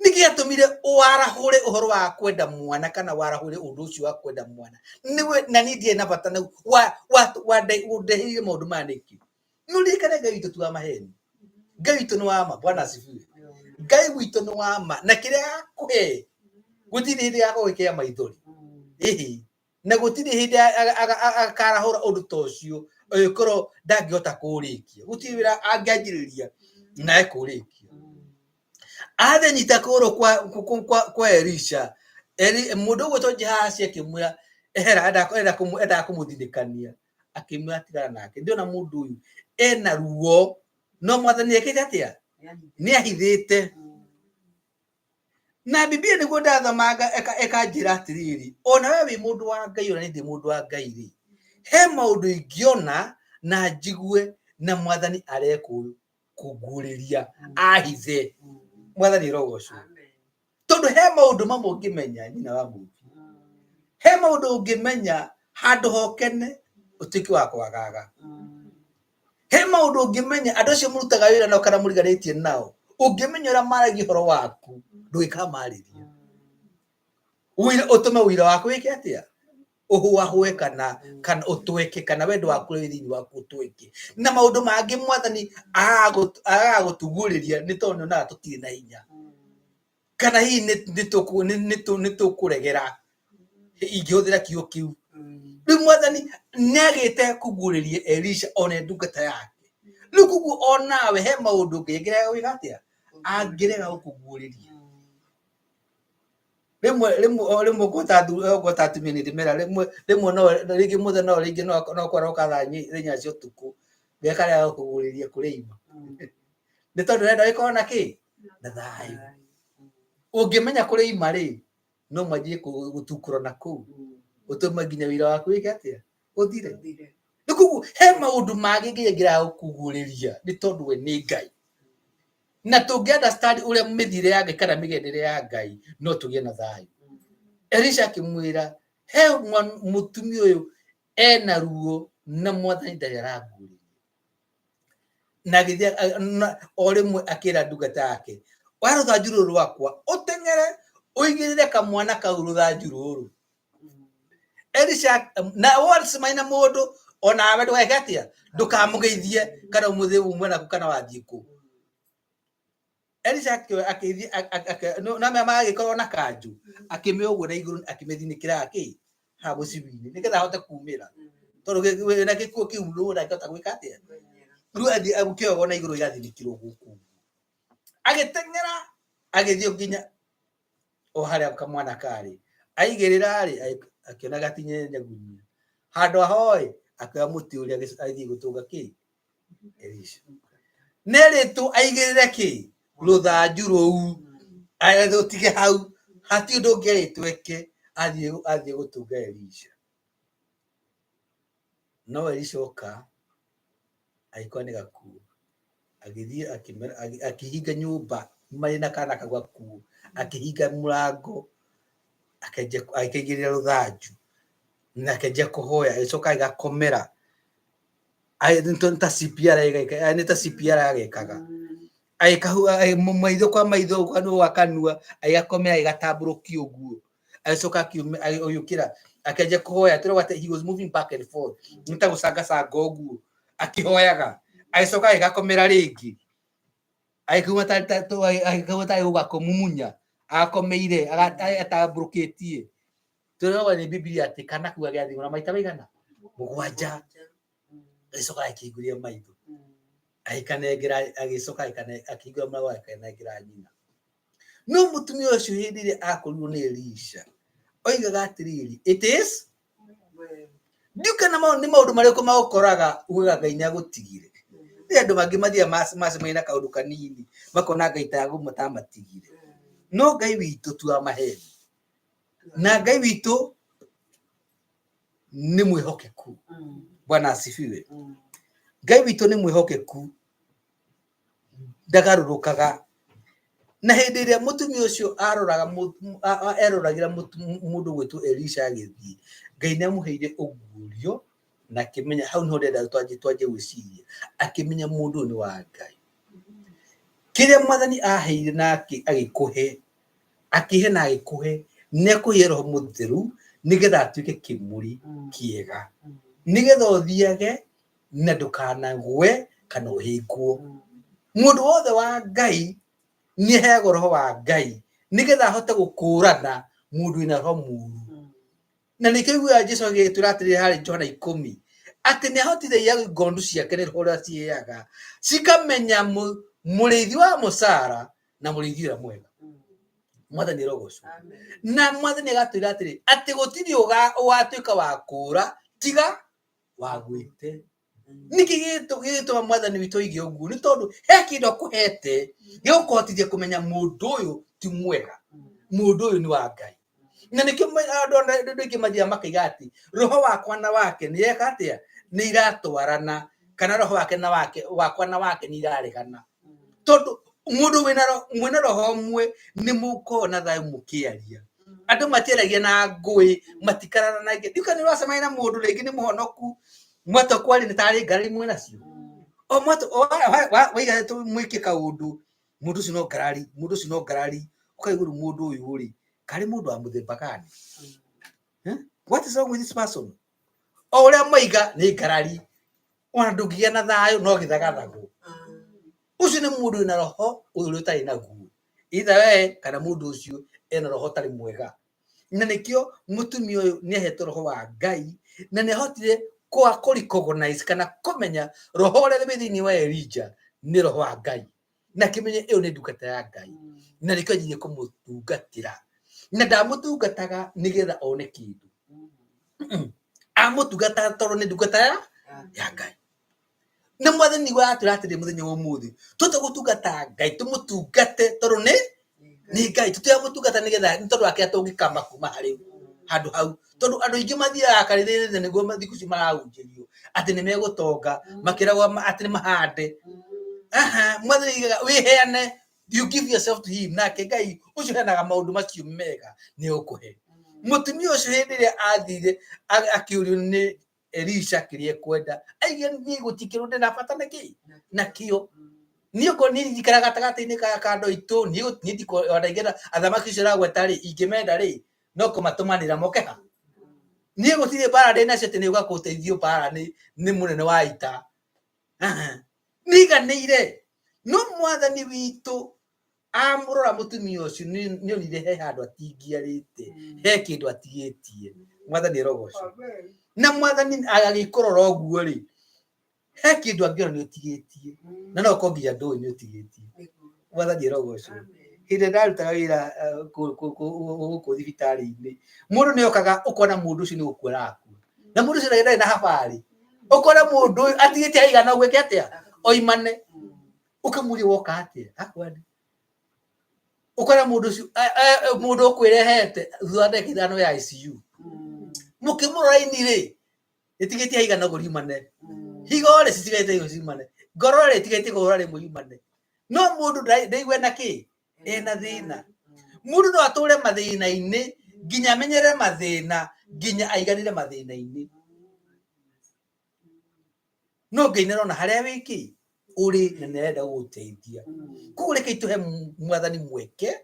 niki atumire warahure uhoro wa kwenda mwana kana warahure undu ucio wa kwenda mwana niwe na nindie na bata na wa ndehirie maundu maniki nuri kana Ngai tutua maheni Ngai witũ nĩ wa ma. Bwana asifiwe. Ngai witũ nĩ wa ma na kĩrĩa akũhe gũtirĩ hĩndĩ ya gwĩkĩra maithori. Na gũtirĩ hĩndĩ akarahũra ũndũ ta ũcio ũgĩkorwo ndangĩhota kũũrĩkia. Gũtirĩ wĩra angĩanjĩrĩria na ekũũrĩkia. Athanyita kũrũ kwa Elisha, mũndũ ũgwĩtwo Gehazi akĩmwĩra enda kũmũthinĩkania, akĩmwĩra tigana nake, ndĩona mũndũ ũyũ ena ruo no Mwathani ekĩte atĩa? Nĩ ahithĩte. Na Biblia nĩguo ndathomanga ĩkanjĩra atĩrĩrĩ, ona we wĩ mũndũ wa Ngai, ona niĩ ndĩ mũndũ wa Ngai rĩ, he maũndũ ingĩona na njigue na Mwathani arekũguũrĩria ahithe. Mwathani rogocwo. Tondũ he maũndũ mamwe ũngĩmenya nyina wa mũndũ, he maũndũ ũngĩmenya handũ hokene ũtuĩke wa kwagaga. He maũndũ ũngĩmenya andũ acio mũrutaga wĩra nao kana mũriganĩtie nao, ũngĩmenya ũrĩa maragia ũhoro waku ndũgĩkamarĩria. Ũtũme ũira waku wĩke atĩa? Ũhũahũe kana ũtweke, kana wendo waku wĩ thĩinĩ waku ũtweke. Na maũndũ mangĩ Mwathani agagũtuguũrĩria nĩ tondũ nĩonaga tũtirĩ na hinya, kana hihi nĩ tũkũregera ingĩhũthĩra kiugo kĩu. Rĩu Mwathani nĩagĩte kũguũrĩria Elisha ona ndungata yake. Rĩu koguo onawe he maũndũ ũngĩgerera gwĩka atĩa? Angĩrega gũkũguũrĩria. Rĩmwe ngota atumia nĩ ndĩmera, rĩmwe no rĩngĩ mũthenya no rĩngĩ no kwaroka thaa inya cia ũtukũ gekarega gũkũguũrĩria kũrĩ ima. Nĩ tondũ ũrenda gĩkorwo na kĩ? Na thayũ. Ũngĩmenya kũrĩ ima rĩ, no mwanjie gũtukũrwo na kũu, ũtũme nginya wĩra waku wĩke atĩa? Ũthire. Rĩu koguo he maũndũ mangĩ ngĩgerera gũkũguũrĩria nĩ tondũ we nĩ Ngai. Na tũngĩ understand ũrĩa mĩthire ya Ngai kana mĩgendere ya Ngai no tũgĩe na thayũ. Elisha akĩmwĩra he mũtumia ũyũ ena ruo na Mwathani ndarĩ araguũrĩria. Na agĩthiĩ o rĩmwe akĩra ndungata yake, oya rũthanju rũrũ rwakwa ũteng'ere ũigĩrĩre kamwana kau rũthanju rũrũ. Elisha na wacemania na mũndũ onawe ndũgeke atĩa? Ndũkamũgeithie kana ũmũthĩ umwe naku kana wathiĩ kũ. Elisha akĩthiĩ na magĩkorwo na kanjũ, akĩmĩoya ũguo na igũrũ akĩmĩthinĩkĩra kĩ? Ha mũcibi-inĩ nĩgetha ahote kumĩra. Tondũ wĩna gĩkuũ kĩu ndangĩhota gwĩka atĩa? Rĩu athiĩ akĩoyagwo na igũrũ igathinĩkĩrwo gũkũ. Agĩteng'era agĩthiĩ nginya o harĩa kamwana karĩ. Aigĩrĩra rĩ, akĩona gatinye nyagunyia. Handũ ahoe akĩoya mũtĩ ũrĩa agĩthiĩ gũtũnga kĩ? Elisha. Nerĩtwo aigĩrĩre kĩ? Rũthanju rũu. Agĩtige hau. Hatirĩ ũndũ ũngĩ erĩtwo eke, athiĩ gũtũnga Elisha. No Elisha oka agĩkora nĩ gakuũ. Agĩthiĩ akĩhinga nyũmba marĩ na kana kau gakuũ. Akĩhinga mũrango, akĩigĩrĩra rũthanju na akĩanjia kũhoya, agĩcoka agakomera. Nĩ ta CPR agekaga. Maitho kwa maitho, kanua gwa kanua, agakomera agatambũrũkia ũguo. Agĩcoka agĩũkĩra akĩanjia kũhoya, tũrauga he was moving back and forth. Nĩ ta gũcangacanga ũguo akĩhoyaga. Agĩcoka agakomera rĩngĩ. Agĩkauma tarĩ gũgakũmumunya, agakomeire atambũrũkĩtie. Tũrauga nĩ Biblia atĩ kana kau gagĩathimũra maita maigana? 7. Agĩcoka akĩhingũria maitho. Agĩcoka akĩhingũra mũrango akanengera nyina. No mũtumia ũcio hĩndĩ ĩrĩa akorirwo nĩ Elisha, oigaga atĩrĩrĩ, it is ndiũ kana nĩ maũndũ marĩkũ magũkoraga ugaga Ngai nĩagũtigire. Nĩ andũ mangĩ mathiaga macemania na kaũndũ kanini makona Ngai matamatigire. No Ngai witũ tu wa maheni. Na Ngai witũ nĩ mwĩhokeku. Bwana asifiwe. Ngai witũ nĩ mwĩhokeku, ndagarũrũkaga. Na hĩndĩ ĩrĩa mũtumia ũcio eroragĩra mũndũ gwĩtwo Elisha agĩthiĩ, Ngai nĩamũheire ũguũrio na akĩmenya hau niho ndĩrenda twanjie gwĩciria. Akĩmenya mũndũ ũyũ nĩ wa Ngai. Kĩrĩa Mwathani aheire nake agĩkũhe, akĩhe na agĩkũhe, nĩekũhe Roho Mũtheru nĩgetha atuĩke kĩmũri kĩega. Nĩgetha ũthiage na ndũkanagwe kana ũhĩngwo. mundu wothe wa Ngai ni heagwo roho wa Ngai nigetha ahote gukũrana mundu ina roho muru. Na nikĩigua Jesũ agĩtwĩra atĩrĩrĩ harĩ Johana 10 atĩ nĩ ahotithagia ngondu ciake nĩ roho ũrĩa ciheaga cikamenya mũrĩithi wa mũcara na mũrĩithi ũrĩa mwega. Mwathani arogocwo. Na Mwathani agatwĩra atĩrĩ atĩ gũtirĩ ũgatuĩka wa kũũra tiga wagwĩte. Niki gĩtũma Mwathani witũ oige ũguo nĩ tondũ he kĩndũ akũhete gĩgũkũhotithia kũmenya mũndũ ũyũ ti mwega, mũndũ ũyũ nĩ wa Ngai. Na nikĩo andũ aingĩ mathiaga makaiga atĩ roho wakwa na wake nĩ eka atĩa, nĩ iratwarana, kana roho wake na wakwa na wake nĩ iraregana. Tondũ mũndũ mwĩna roho ũmwe nĩ mũkoragwo na thayũ mũkĩaria. Andũ matiaragia na ngũĩ, matikaranagia. Ndika nĩ ũracemania na mũndũ rĩngĩ nĩ mũhonoku, mwatwa kwari nĩ tarĩ ngarari mwĩ nacio. O mwatwa waiga mwĩke kaũndũ, mũndũ ũcio no ngarari, ũkaigua mũndũ ũyũ rĩ, karĩ mũndũ wa mũthemba gani? What is wrong with this person? O ũrĩa moiga nĩ ngarari, ona ndũngĩgĩa na thayũ no gĩthagathagwo. Ucio nĩ mũndũ wĩna roho ũyũ ũtarĩ naguo. Either we kana mũndũ ũcio ena roho ũtarĩ mwega. Na nĩkĩo mũtumia ũyũ nĩ ahetwo roho wa Ngai na nĩ ahotire kũrecognize kana kũmenya roho ũrĩa wĩ thĩinĩ wa Elijah nĩ roho wa Ngai. Na kĩmenye ĩyo nĩ ndungata ya Ngai. Na nĩkĩo nginya kũmũtungatĩra. Na ndamũtungataga nĩgetha one kĩndũ. Amũtungataga tondũ nĩ ndungata ya Ngai. Na Mwathani atwĩra atĩrĩ mũthenya wa ũmũthĩ tũtigũtungata Ngai, tũmũtungate tondũ nĩ Ngai. Tũtigũtungata nĩgetha nĩ tondũ wake tũngĩkama kuma harĩ handũ hau. Tondũ andũ aingĩ mathiaga kanitha-inĩ nĩguo thikũ ici marahunjĩrio atĩ nĩ megũtonga, makĩragwo atĩ nĩ mahande. Mwathani aigaga wĩheane, you give yourself to him. Nake Ngai ũcio heanaga maũndũ macio mega nĩ ũkũhe. Mũtumia ũcio hĩndĩ ĩrĩa athire akĩũrio nĩ Elisha kĩrĩa ekwenda, aigire niĩ gũtikĩrwo ndĩna bata nakĩo. Niĩ ũkorwo niĩ njikara gatagatĩ-inĩ ka andũ aitũ, niĩ ndingĩenda athamaki ũcio aragweta rĩ, ingĩmenda rĩ, no kũmatũmanĩra moke ha. Niĩ gũtirĩ mbara ndĩ nacio atĩ nĩ ũgakorwo ũteithio mbara nĩ mũnene wa ita. Nĩiganĩire. No Mwathani witũ amũrora mũtumia ũcio nĩ onire he handũ atingĩarĩte, he kĩndũ atigĩtie. Mwathani arogocwo. Na Mwathani agĩkũrora ũguo rĩ, he kĩndũ angĩona nĩ ũtigĩtie, na no ũkorwo nginya ndũĩ nĩ ũtigĩtie. Mwathani arogocwo. Hĩndĩ ndarutaga wĩra gũkũ thibitarĩ-inĩ, mũndũ nĩ okaga ũkona mũndũ ũcio nĩ gũkua arakua, na mũndũ ũcio ndarĩ na habarĩ. Ũkona mũndũ ũyũ atigĩtie aigana ũgwĩke atĩa, oimane, ũkamũria woka atĩa, akua ndĩ. Ũkona mũndũ ũcio mũndũ ũkwĩrehete thutha wa ndagĩka ithano ya ICU, mũkĩmũrora ini rĩ, ĩtigĩtie aigana ũguo riumane. Higo rĩ citigĩtie ciumane, ngoro rĩ ĩtigĩtie kũhũra rĩmwe riumane. No mũndũ ndaigua na kĩ, ena thĩna. Mũndũ no atũre mathĩna-inĩ nginya amenyere mathĩna nginya aiganire mathĩna-inĩ. No Ngai nĩarona harĩa wĩkĩ ũrĩ na nĩarenda gũgũteithia. Koguo rekei tũhe Mwathani mweke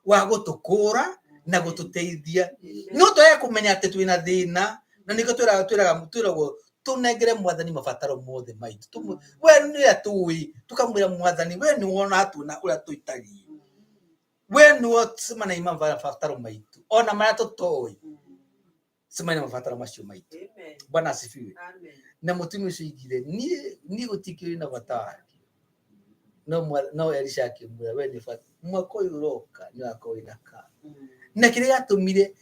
wa gũtũkũra na gũtũteithia. No twage kũmenya atĩ twĩna thĩna, na nĩkĩo twĩragwo tũnengere Mwathani mabataro mothe maitũ. We nĩwe atũĩ, tũkamwĩra Mwathani we nĩ wona tuona ũrĩa tũitariĩ. We nĩwe cemanagia mabataro maitũ, ona marĩa tũtoĩ cemanagia mabataro macio maitũ. Bwana asifiwe. Na mũtumia ũcio aigire niĩ gũtikĩrĩ na bata wake. No Elisha akĩmwĩra we nĩ bata, mwaka ũyũ ũroka nĩ ũgakorwo wĩna kaana. Na kĩrĩa gĩatũmire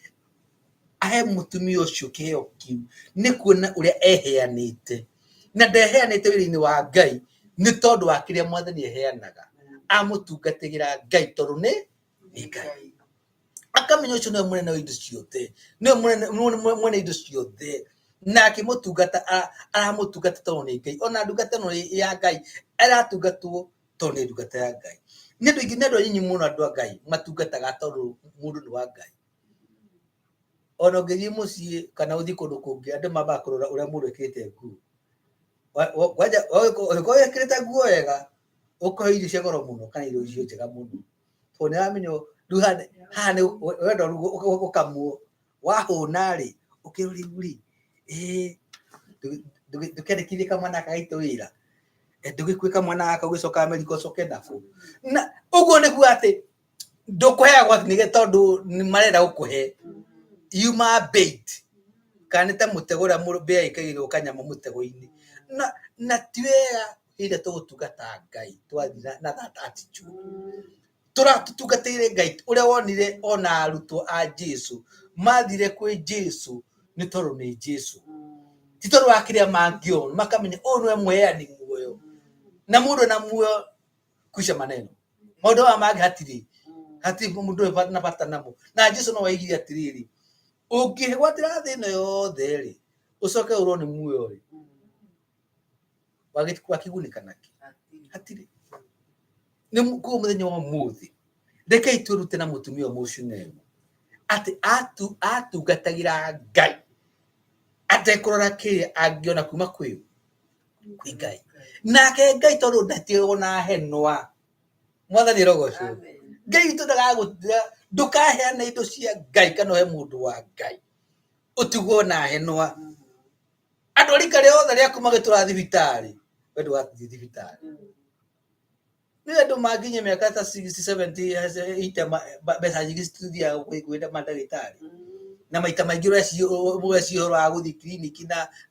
ahe mũtumia ũcio kĩheo kĩu nĩ kuona ũrĩa eheanĩte. Na ndeheanĩte wĩra-inĩ wa Ngai nĩ tondũ wa kĩrĩa Mwathani eheanaga. Amũtungatĩra Ngai tondũ nĩ Ngai. Akamenya ũcio nĩwe mũnene wa indo ciothe, nĩwe mwene indo ciothe. Na akĩmũtungata aramũtungata tondũ nĩ Ngai. Ona ndungata ĩno ya Ngai aratungatwo tondũ nĩ ndungata ya Ngai. Nĩ andũ aingĩ, nĩ andũ anyinyi mũno andũ a Ngai matungataga tondũ mũndũ nĩ wa Ngai. Ona ũngĩthiĩ mũciĩ kana ũthiĩ kũndũ kũngĩ, andũ mambaga kũrora ũrĩa mũndũ ekĩrĩte nguo. Ũngĩkorwo ekĩrĩte nguo wega, ũkaheo irio cia goro mũno kana irio icio njega mũno. Tondũ nĩramenya rĩu haha wenda ũkamwo, wahũna rĩ, ũkĩrwo rĩu rĩ, ndũkendekithie kamwana gaitũ wĩra. ndũgĩkwĩka mwana wake ũgĩcoka Amerika ũcoke ndafu na ũguo nĩguo atĩ ndũkũheagwo nĩge tondũ nĩmarenda gũkũhe yuma bait kana ta mũtego ũrĩa mũmbĩa ĩkagĩrwo kanyamũ mũtego-inĩ na ti wega hĩndĩ tũgũtungata Ngai twathi na that attitude tũratũtungatĩire Ngai ũrĩa wonire ona arutwo a Jesũ mathire kwĩ Jesũ nĩ tondũ nĩ Jesũ ti tondũ wa kĩrĩa mangĩona makamenya ũyũ nĩwe mũheani muoyo na mũndũ na muoyo kwisha maneno maũndũ maya mangĩ hatirĩ mũndũ na bata namo na Jesũ no waigire atĩrĩrĩ ũngĩgwatĩra thĩ ĩno yothe rĩ ũcoke ũrwo nĩ muoyo rĩ wakĩgunĩka nakĩ hatirĩ nĩ kuo mũthenya wa ũmũthĩ rekei twĩrute na mũtumia mũcio atĩ atungatagĩra Ngai atekũrora kĩrĩa angĩona kuma kwĩ Ngai nake Ngai tondũ ndationa henwa mwathani rogocwo Ngai witũ ndagagũtira ndũkaheana indo cia Ngai kana ũhe mũndũ wa Ngai ũtigwo na henwa andũ rika rĩothe rĩaku magĩtũra thibitarĩ we ndũgathiĩ thibitarĩ nĩ andũ manginya mĩaka ta 60 70 mbeca nyingĩ cituthiaga kwĩenda mandagĩtarĩ na maita maingĩ ũreci ũhoro wa gũthiĩ kliniki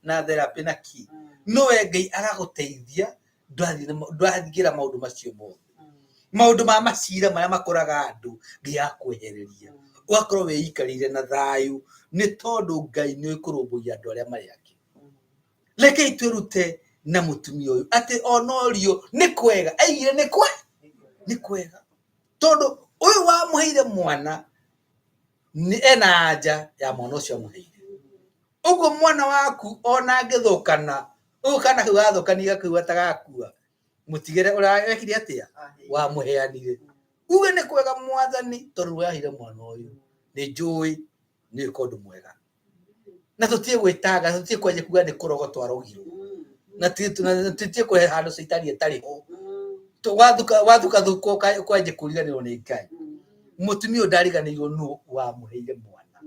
na therapy na ki nowe Ngai agagũteithia ndwathigĩra maũndũ macio mothe maũndũ ma macira marĩa makoraga andũ Ngai akwehereria ũgakorwo wĩikarĩire na thayũ nĩ tondũ Ngai nĩ kũrũmbũiya andũ arĩa marĩ ake rekei twĩrute na mũtumia ũyũ atĩ onorio nĩ kwega aigire nĩ kwega tondũ ũyũ wamũheire mwana ena anja ya mwana ũcio amũheire ũguo mwana waku ona angĩthũkana ũguo kana kau gathũkania kau atagakua mũtigĩre ũrekire atĩa wamũheanire uge nĩ kwega mwathani tondũ waheire mwana ũyũ nĩ njũĩ nĩ ũndũ mwega na tũtiĩ gwĩtanga tũtiĩ kwenye kuga nĩ kũrogo twarogirwo na tũtiĩ kũhe handũ caitani ĩtarĩ ho wathuka thũko kwenye kũriganĩrwo nĩ Ngai mũtumia ũyũ ndariganĩirwo nũ wamũheire mwana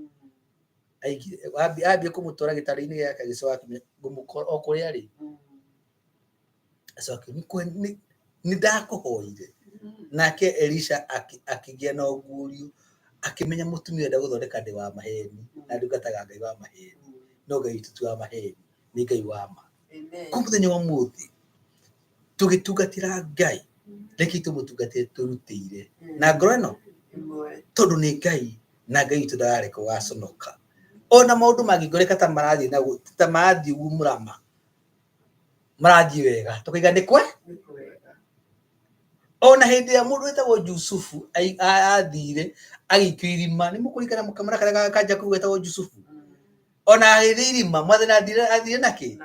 ambie kũmũtwara gĩtanda-inĩ gĩake agĩcoka ngũmũkora o kũrĩa arĩ acoke nĩ ndakũhoire nake Elisha akĩgĩa na ũguũrio akĩmenya mũtumia enda gũthondeka ndĩ wa maheni na ndungataga Ngai wa maheni no Ngai witũ ti wa maheni nĩ Ngai wa ma kwa mũthenya wa ũmũthĩ tũgĩtungatĩra Ngai rekei tũmũtungatĩre tũrutĩire na ngoro ĩno tondũ nĩ Ngai na Ngai witũ ndarareka ũgaconoka ona maũndũ mangĩngoreka ta marathiĩ ũguo mũrama marathiĩ wega tũkaiga nĩ ona hĩndĩ ya mũndũ wetagwo Jusufu athire agĩikio irima nĩ mũkũririkana kamara karĩa kanja kau getagwo Jusufu ona hĩndĩ irima mwathani athire nakĩ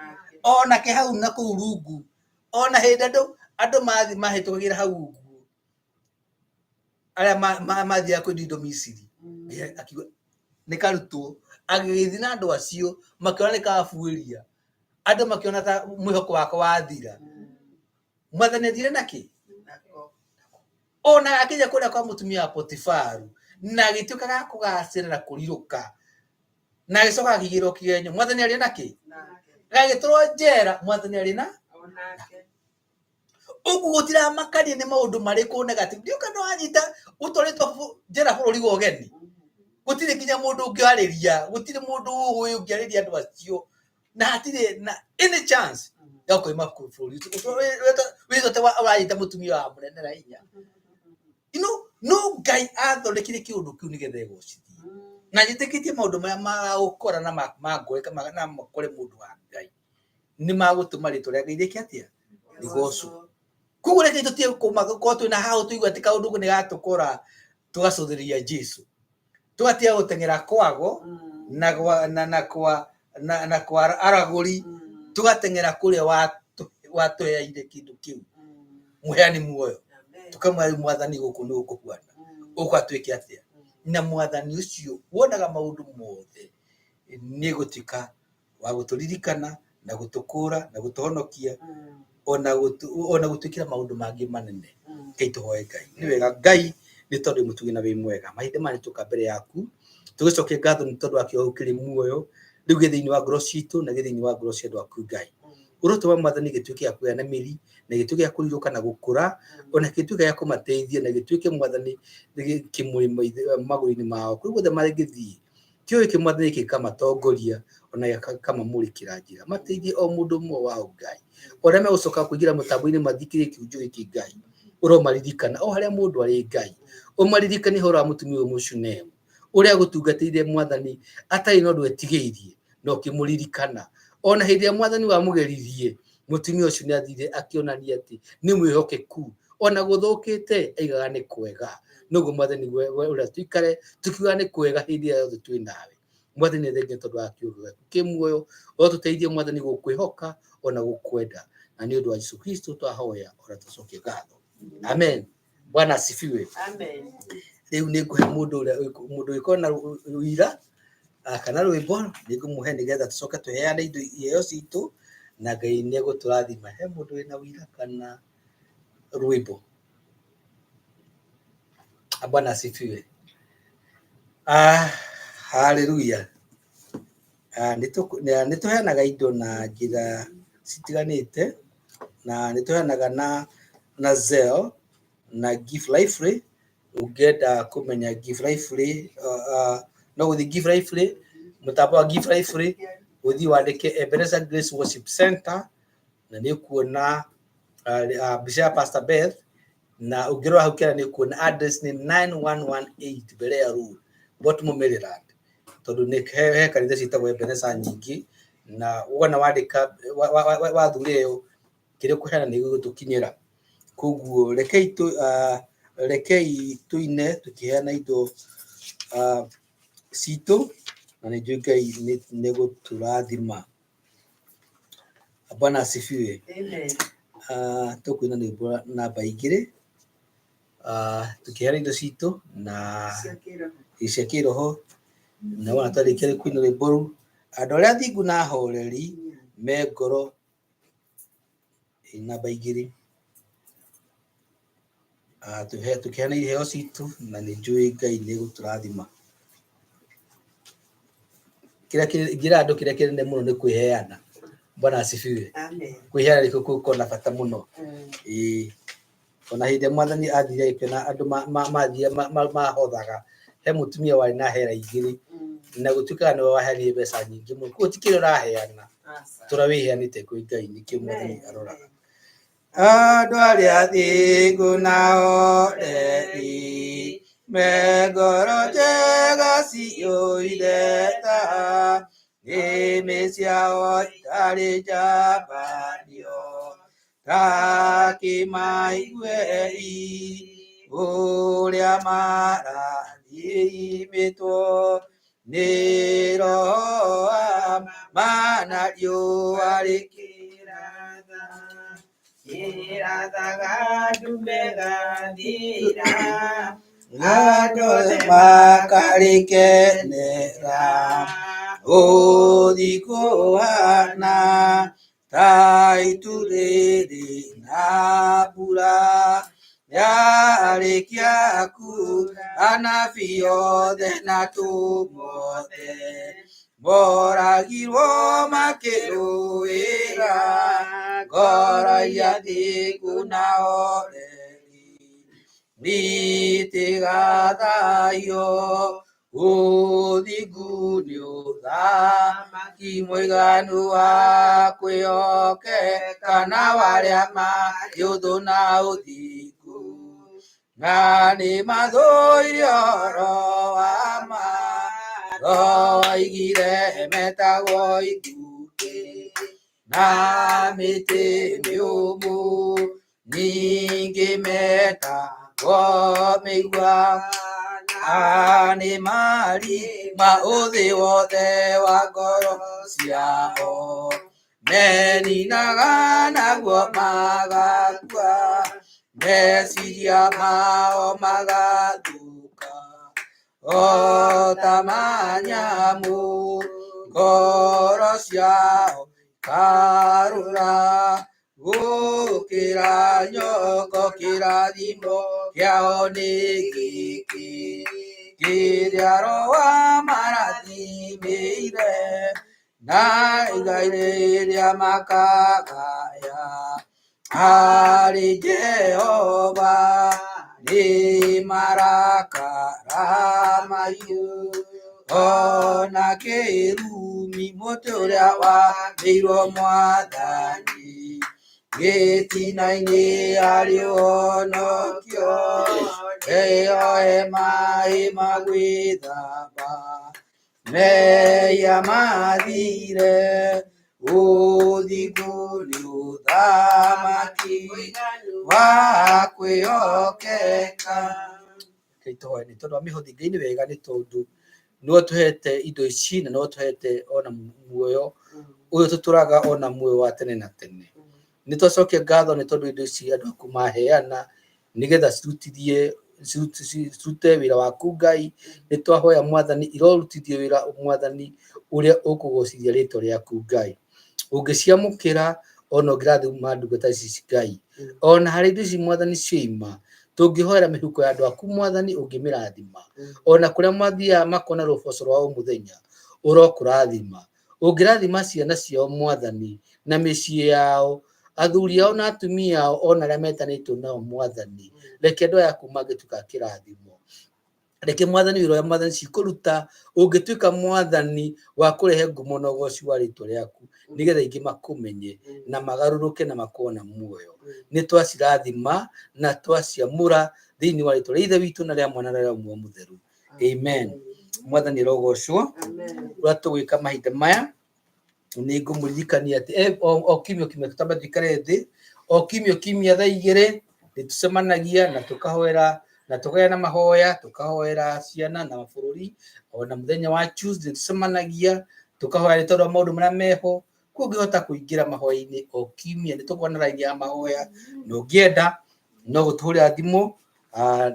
onake hau na kũu rungu ona hĩndĩ andũ mahĩtũkagĩra hau ũguo arĩa mathiaga kwendia indo Misiri akiuga nĩ karutwo agĩgĩthiĩ na andũ acio makĩona nĩ kabuĩria andũ makĩona ta mwĩhoko wake wathira mwathani athire nakĩ ona akĩnya kũrĩa kwa mũtumia wa Potifaru na agĩtuĩka ga kũgacĩra na kũrirũka na agĩcoka akĩigĩrwo kĩgenyo mwathani arĩ nakĩ gagĩtwarwo njera mwathani arĩ na ũguo gũtiramakania nĩ maũndũ marĩkũ negative ndiũka no anyita ũtwarĩtwo njera bũrũri wa ũgeni gũtirĩ nginya mũndũ ũngĩarĩria gũtirĩ mũndũ ũĩ ũngĩarĩria andũ acio na hatirĩ na any chance ya kũima bũrũri wĩzote ũranyita mũtumia wa mũnene na hinya no Ngai athondekire kĩũndũ kĩu nĩgetha egocithie na njĩtĩkĩtie maũndũ marĩa magũkora na mangoreka na makore mũndũ wa Ngai nĩ magũtũma rĩtwa rĩa Ngai rĩke atĩa rĩgocwo koguo rekei tũtiĩ gũkorwo twĩna hau tũigua atĩ kaũndũ nĩ gatũkora tũgacũthĩrĩria Jesũ tũgatiga gũteng'era kwago na kwa aragũri tũgateng'era kũrĩa watũheire kĩndũ kĩu mũheani muoyo tukamwari mwathani gũkũ nĩ gũkũhuana ũgatwĩke atĩa na mwathani ũcio wonaga maũndũ mothe nĩ gũtuĩka wa gũtũririkana na gũtũkũra na gũtũhonokia ona gũtwĩkĩra maũndũ mangĩ manene kei tũhoe Ngai nĩ wega Ngai nĩ tondũ mũtugi na wĩ mwega mahinda maya nĩtũka mbere yaku tũgĩcokia ngatho nĩ tondũ wakĩo ũkĩrĩ muoyo rĩu gĩthĩinĩ wa ngoro citũ na gĩthĩinĩ wa ngoro cia andũ aku Ngai urotuma mwathani gituike ya kuyana miri na gituike ya kuriruka na gukura ona gituike ya kumateithia na gituike mwathani kimurimo maguri-ini mao kuri guothe marigithii kio iki mwathani kikamatongoria ona kakamamurikira njira mateithie o mundu mwe wao Ngai ona me ucoka kuingira mutambo-ini mathikirie kiunjo giki Ngai uromaririkana o haria mundu ari Ngai umaririkane horo wa mutumia uyu Mushunemu uria gutungatire mwathani atari no ndu etigiirie no kimuririkana ona hindi ya mwathani wa mugeririe mutumia ucio ni athire akionania ati ni mwihokeku ona guthukite aigaga ni kwega nugo mwathani uria tuikare tukiuga ni kwega hindi ya yothe twi nawe mwathani thenge tondu wa kiugo kimuoyo o tuteithie mwathani gukwihoka ona gukwenda na ni undu wa Yesu Kristo twahoya ora tucokie ngatho amen. Bwana asifiwe. Amen. Riu ni kuhe mundu ikona wira kana rwimbo ni kumuhe nigetha tucoke tuheane indo iyo citu na Ngai ni guturathima. He mundu wina wira kana rwimbo? Bwana asifiwe. Haleluya. Nituheanaga indo na njira citiganite na nituheanaga na Zelle na Give Life. Ungenda kumenya Give Life no guthi Give Life mutambo wa Give Life uthi wandike Ebenezer Grace Worship Center na ni kuona mbica ya Pastor Beth na ungirwa hau kera ni kuona address ni 9118 Berea Road Baltimore Maryland tondu ni he kanitha citagwo Ebenezer nyingi na wona wandika wathureo kire kuheana ni gutukinyira koguo rekei tuine tukiheana indo citu na ni Ngai ni guturathima. Bwana asifiwe. Amen. Tukwina ni namba 2 tukiheana indo citu na cia kiroho na wana twarikire kwina rwimbo andu aria thingu na horeri me ngoro namba 2 tukiheana iheo citu na ni Ngai ni guturathima. Ngira andu kiria kinene muno ni kwiheana. Bwana asifiwe. Amen. Kwiheana ni kukona bata muno. Ona hindi mwathani athire ikena andu mathia mahothaga he mutumia wari na hera igiri na gutuika ni waherie mbeca nyingi muno gutikire uraheana turawiheanite kwi Ngai nikio mwathani aroraga. Andu aria thingu na horeri me ngoro njega ciyũire imi ciao itarĩ njambanio ta kĩmaiguei ũrĩa marathimĩtwo nĩ Roho wa mana riũa rĩkĩratha ĩrathaga ndume gathira andũ makarĩkenera ũthikuhana ta itu rĩrĩ na mbura yarĩkia kuura anabii othe na tũmothe moragirwo makĩrũĩra ngoro iria thingu na horeri nitigathayo uthingu nĩ ũthamaki mũiganu wa kwĩhokeka na warĩa marĩ ũthũ na ũthingu na nĩ mathũire ũhoro wa ma Roho aigire metagwo ithukĩ na mĩtĩ mĩũmũ ningĩ metagwo mĩigua nĩ marima ũthĩ wothe wa ngoro ciao meninaga naguo magakua meciria mao magathuka o ta manyamu ngoro ciao karũra gũkĩra nyongo kĩrathimo kĩao nĩ gĩkĩ kĩrĩa Roho wa marathimĩire na igai rĩa makagaya harĩ Jehova nĩ marakara mahiũ ona kĩrumi mũtĩ ũrĩa wathĩirwo Mwathani gĩtina-inĩ harĩ ũhonokio eyoe maĩ ma gwĩthamba mehia mathire ũthingu nĩ ũthamaki wa kwĩhokeka. Tũhoe nĩ tondũ wa mĩhothi. Ngai nĩ wega nĩ tondũ nĩwe ũtũhete indo ici na nĩwe ũtũhete ona muoyo ũyũ tũtũraga ona muoyo wa tene na tene. Nĩ twacokia ngatho nĩ tondũ indo ici andũ aku maheana nĩgetha cirute wĩra waku Ngai. Nĩ twahoya Mwathani irorutithio wĩra Mwathani ũrĩa ũkũgocithia rĩtwa rĩaku Ngai. Ũngĩciamũkĩra ona ũngĩrathima ndungata ici Ngai, ona harĩ indo ici Mwathani cioima tũngĩhoera mĩhuko ya andũ aku Mwathani ũngĩmĩrathima. Ona kũrĩa mathiaga makona ũboco wa o mũthenya ũrokũrathima. Ũngĩrathima ciana ciao Mwathani na mĩciĩ yao, athuri ao na atumia ao ona arĩa metanĩtwo nao Mwathani, reke andũ aya aku magĩtuĩka kĩrathimo. Reke Mwathani wĩra ũrĩa Mwathani cikũruta ũngĩtuĩka Mwathani wa kũrehe ngumo na ũgoci wa rĩtwa rĩaku nĩgetha aingĩ makũmenye na magarũrũke na makorwo na muoyo. Nĩ twacirathima na twaciamũra thĩinĩ wa rĩtwa rĩa Ithe witũ na rĩa Mwana na rĩa Muoyo Mũtheru. Amen. Mwathani arogocwo. Ũrĩa tũgwĩka mahinda maya nĩ ngũmũririkania atĩ o kiumia tũtamba tũikare thĩ, o kiumia thaa 2 nĩ tũcemanagia na tũkahoera na tũkagĩa mahoya, tũkahoera ciana na mabũrũri. Ona mũthenya wa Tuesday tũcemanagia tũkahoya nĩ tondũ wa maũndũ marĩa meho. Kũngĩhota kũingĩra mahoya-inĩ o kiumia nĩ tũkoragwo na raini ya mahoya, na ũngĩenda no gũtũhũrĩra thimũ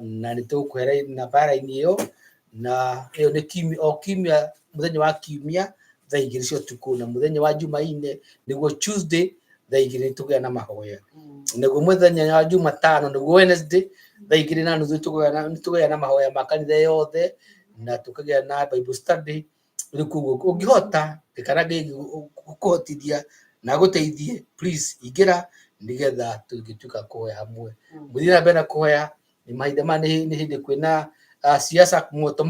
na nĩ tũgũkũhe namba ya raini ĩyo, na ĩyo nĩ o kiumia mũthenya wa kiumia thaa 2 cia ũtukũ, na mũthenya wa Jumaine nĩguo Tuesday thaa 2 nĩ tũgĩa na mahoya. Nĩguo mũthenya wa Jumatano nĩguo Wednesday thaa 2:30 nĩ tũgĩa na mahoya ma kanitha yothe na tũkagĩa na Bible study. Rĩu koguo ũngĩhota kana gũkũhotithia na gũteithie, please ingĩra nĩgetha tũngĩtuĩka kũhoya hamwe. Mũthia na mbere na kũhoya nĩ mahinda ma nĩ hĩndĩ kwĩna siasa moto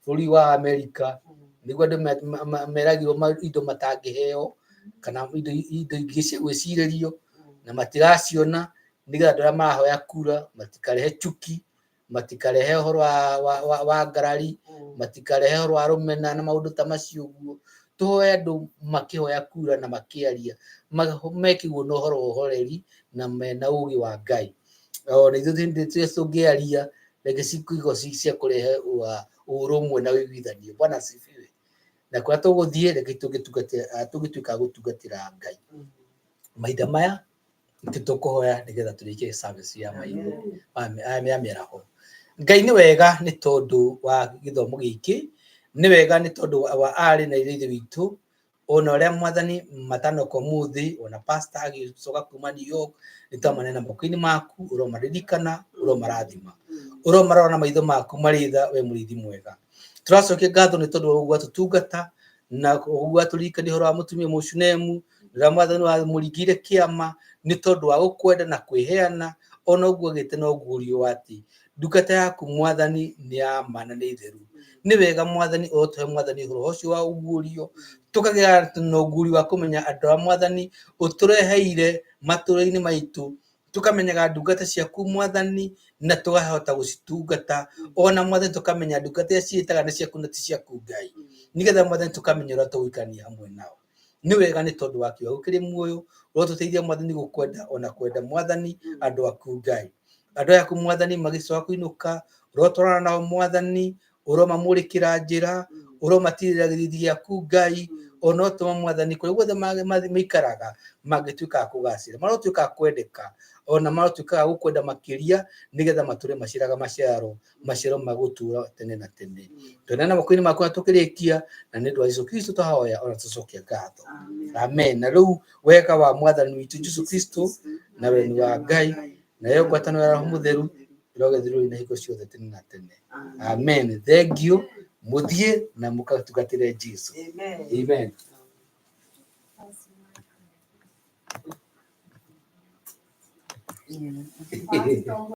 bũrũri wa Amerika, nĩguo andũ meragĩrwo indo matangĩheo kana indo ingĩ cia gwĩcirĩrio na matiraciona, nĩgetha andũ arĩa marahoya kura matikarehe chuki, matikarehe ũhoro wa ngarari, matikarehe ũhoro wa rũmena na maũndũ ta macio ũguo. Tũhoe andũ makĩhoya kura na makĩaria mekĩguo na ũhoro wa ũhoreri na mena ũũgĩ wa Ngai. Ona ithuĩ tũngĩaria reke cikũigwo cia kũrehe ũrũmwe na wĩiguithanio. Bwana asifiwe. Na kũrĩa tũgũthiĩ reke tũgĩtuĩka gũtungatĩra Ngai. Mahinda maya tũkũhoya nĩgetha tũrĩkie service ya mĩaraho. Ngai nĩ wega nĩ tondũ wa gĩthomo gĩkĩ, nĩ wega nĩ tondũ wa arĩ na Ithe witũ, ona ũrĩa Mwathani matanoka ũmũthĩ, ona pastor agĩcoka kuma New York, nĩ twamanena moko-inĩ maku, ũromaririkana, ũromarathima, ũromarora na maitho maku marĩ tha, we mũrĩithi mwega. Tũracokia ngatho nĩ tondũ wa ũguo watũtungata na ũguo watũririkania ũhoro wa mũtumia Mũshunemu, rĩrĩa Mwathani wamũringĩire kĩama nĩ tondũ wa gũkwenda na kwĩheana. Ona ũguo agĩte na ũguũrio atĩ ndungata yaku Mwathani nĩ ya ma na nĩ theru. Nĩ wega Mwathani ũtũhe Mwathani ũhoro ũcio wa ũguũrio, tũkagĩa na ũguũrio wa kũmenya andũ a Mwathani ũtũreheire matũũra-inĩ maitũ, tũkamenyaga ndungata ciaku Mwathani na tũkahota gũcitungata. Ona Mwathani tũkamenya ndungata iria ciĩtaga nĩ ciaku na ti ciaku Ngai, nĩgetha Mwathani tũkamenya ũrĩa tũgũikarania hamwe nao. Nĩ wega nĩ tondũ wa kĩo gũkĩrĩ muoyo, ũrotũteithia Mwathani gũkwenda ona kwenda Mwathani andũ aku Ngai. Andũ aya aku Mwathani magĩcoka kũinũka, ũrotwarana nao Mwathani, ũromamũrĩkĩra njĩra, ũromatirĩrĩra gĩthithi gĩaku Ngai, ona ũtũma Mwathani kũrĩa guothe maikaraga magĩtuĩka a kũgacĩra, marotuĩka a kwendeka, ona marotuĩka a gũkwenda makĩria, nĩgetha matũre maciaraga maciaro ma gũtũũra tene na tene. Twĩna moko-inĩ maku na tũkĩrĩkia, na nĩ ũndũ wa Jesũ Kristo twahoya ona tũcokia ngatho. Amen. Na rĩu wega wa Mwathani witũ Jesũ Kristo na weni wa Ngai na yo ngwatanĩro ya Roho Mũtheru ĩrogethirwo na hingo ciothe tene na tene. Amen. Thank you. Mũthiĩ na mũkatungatĩre Jesũ. Amen. Yeah.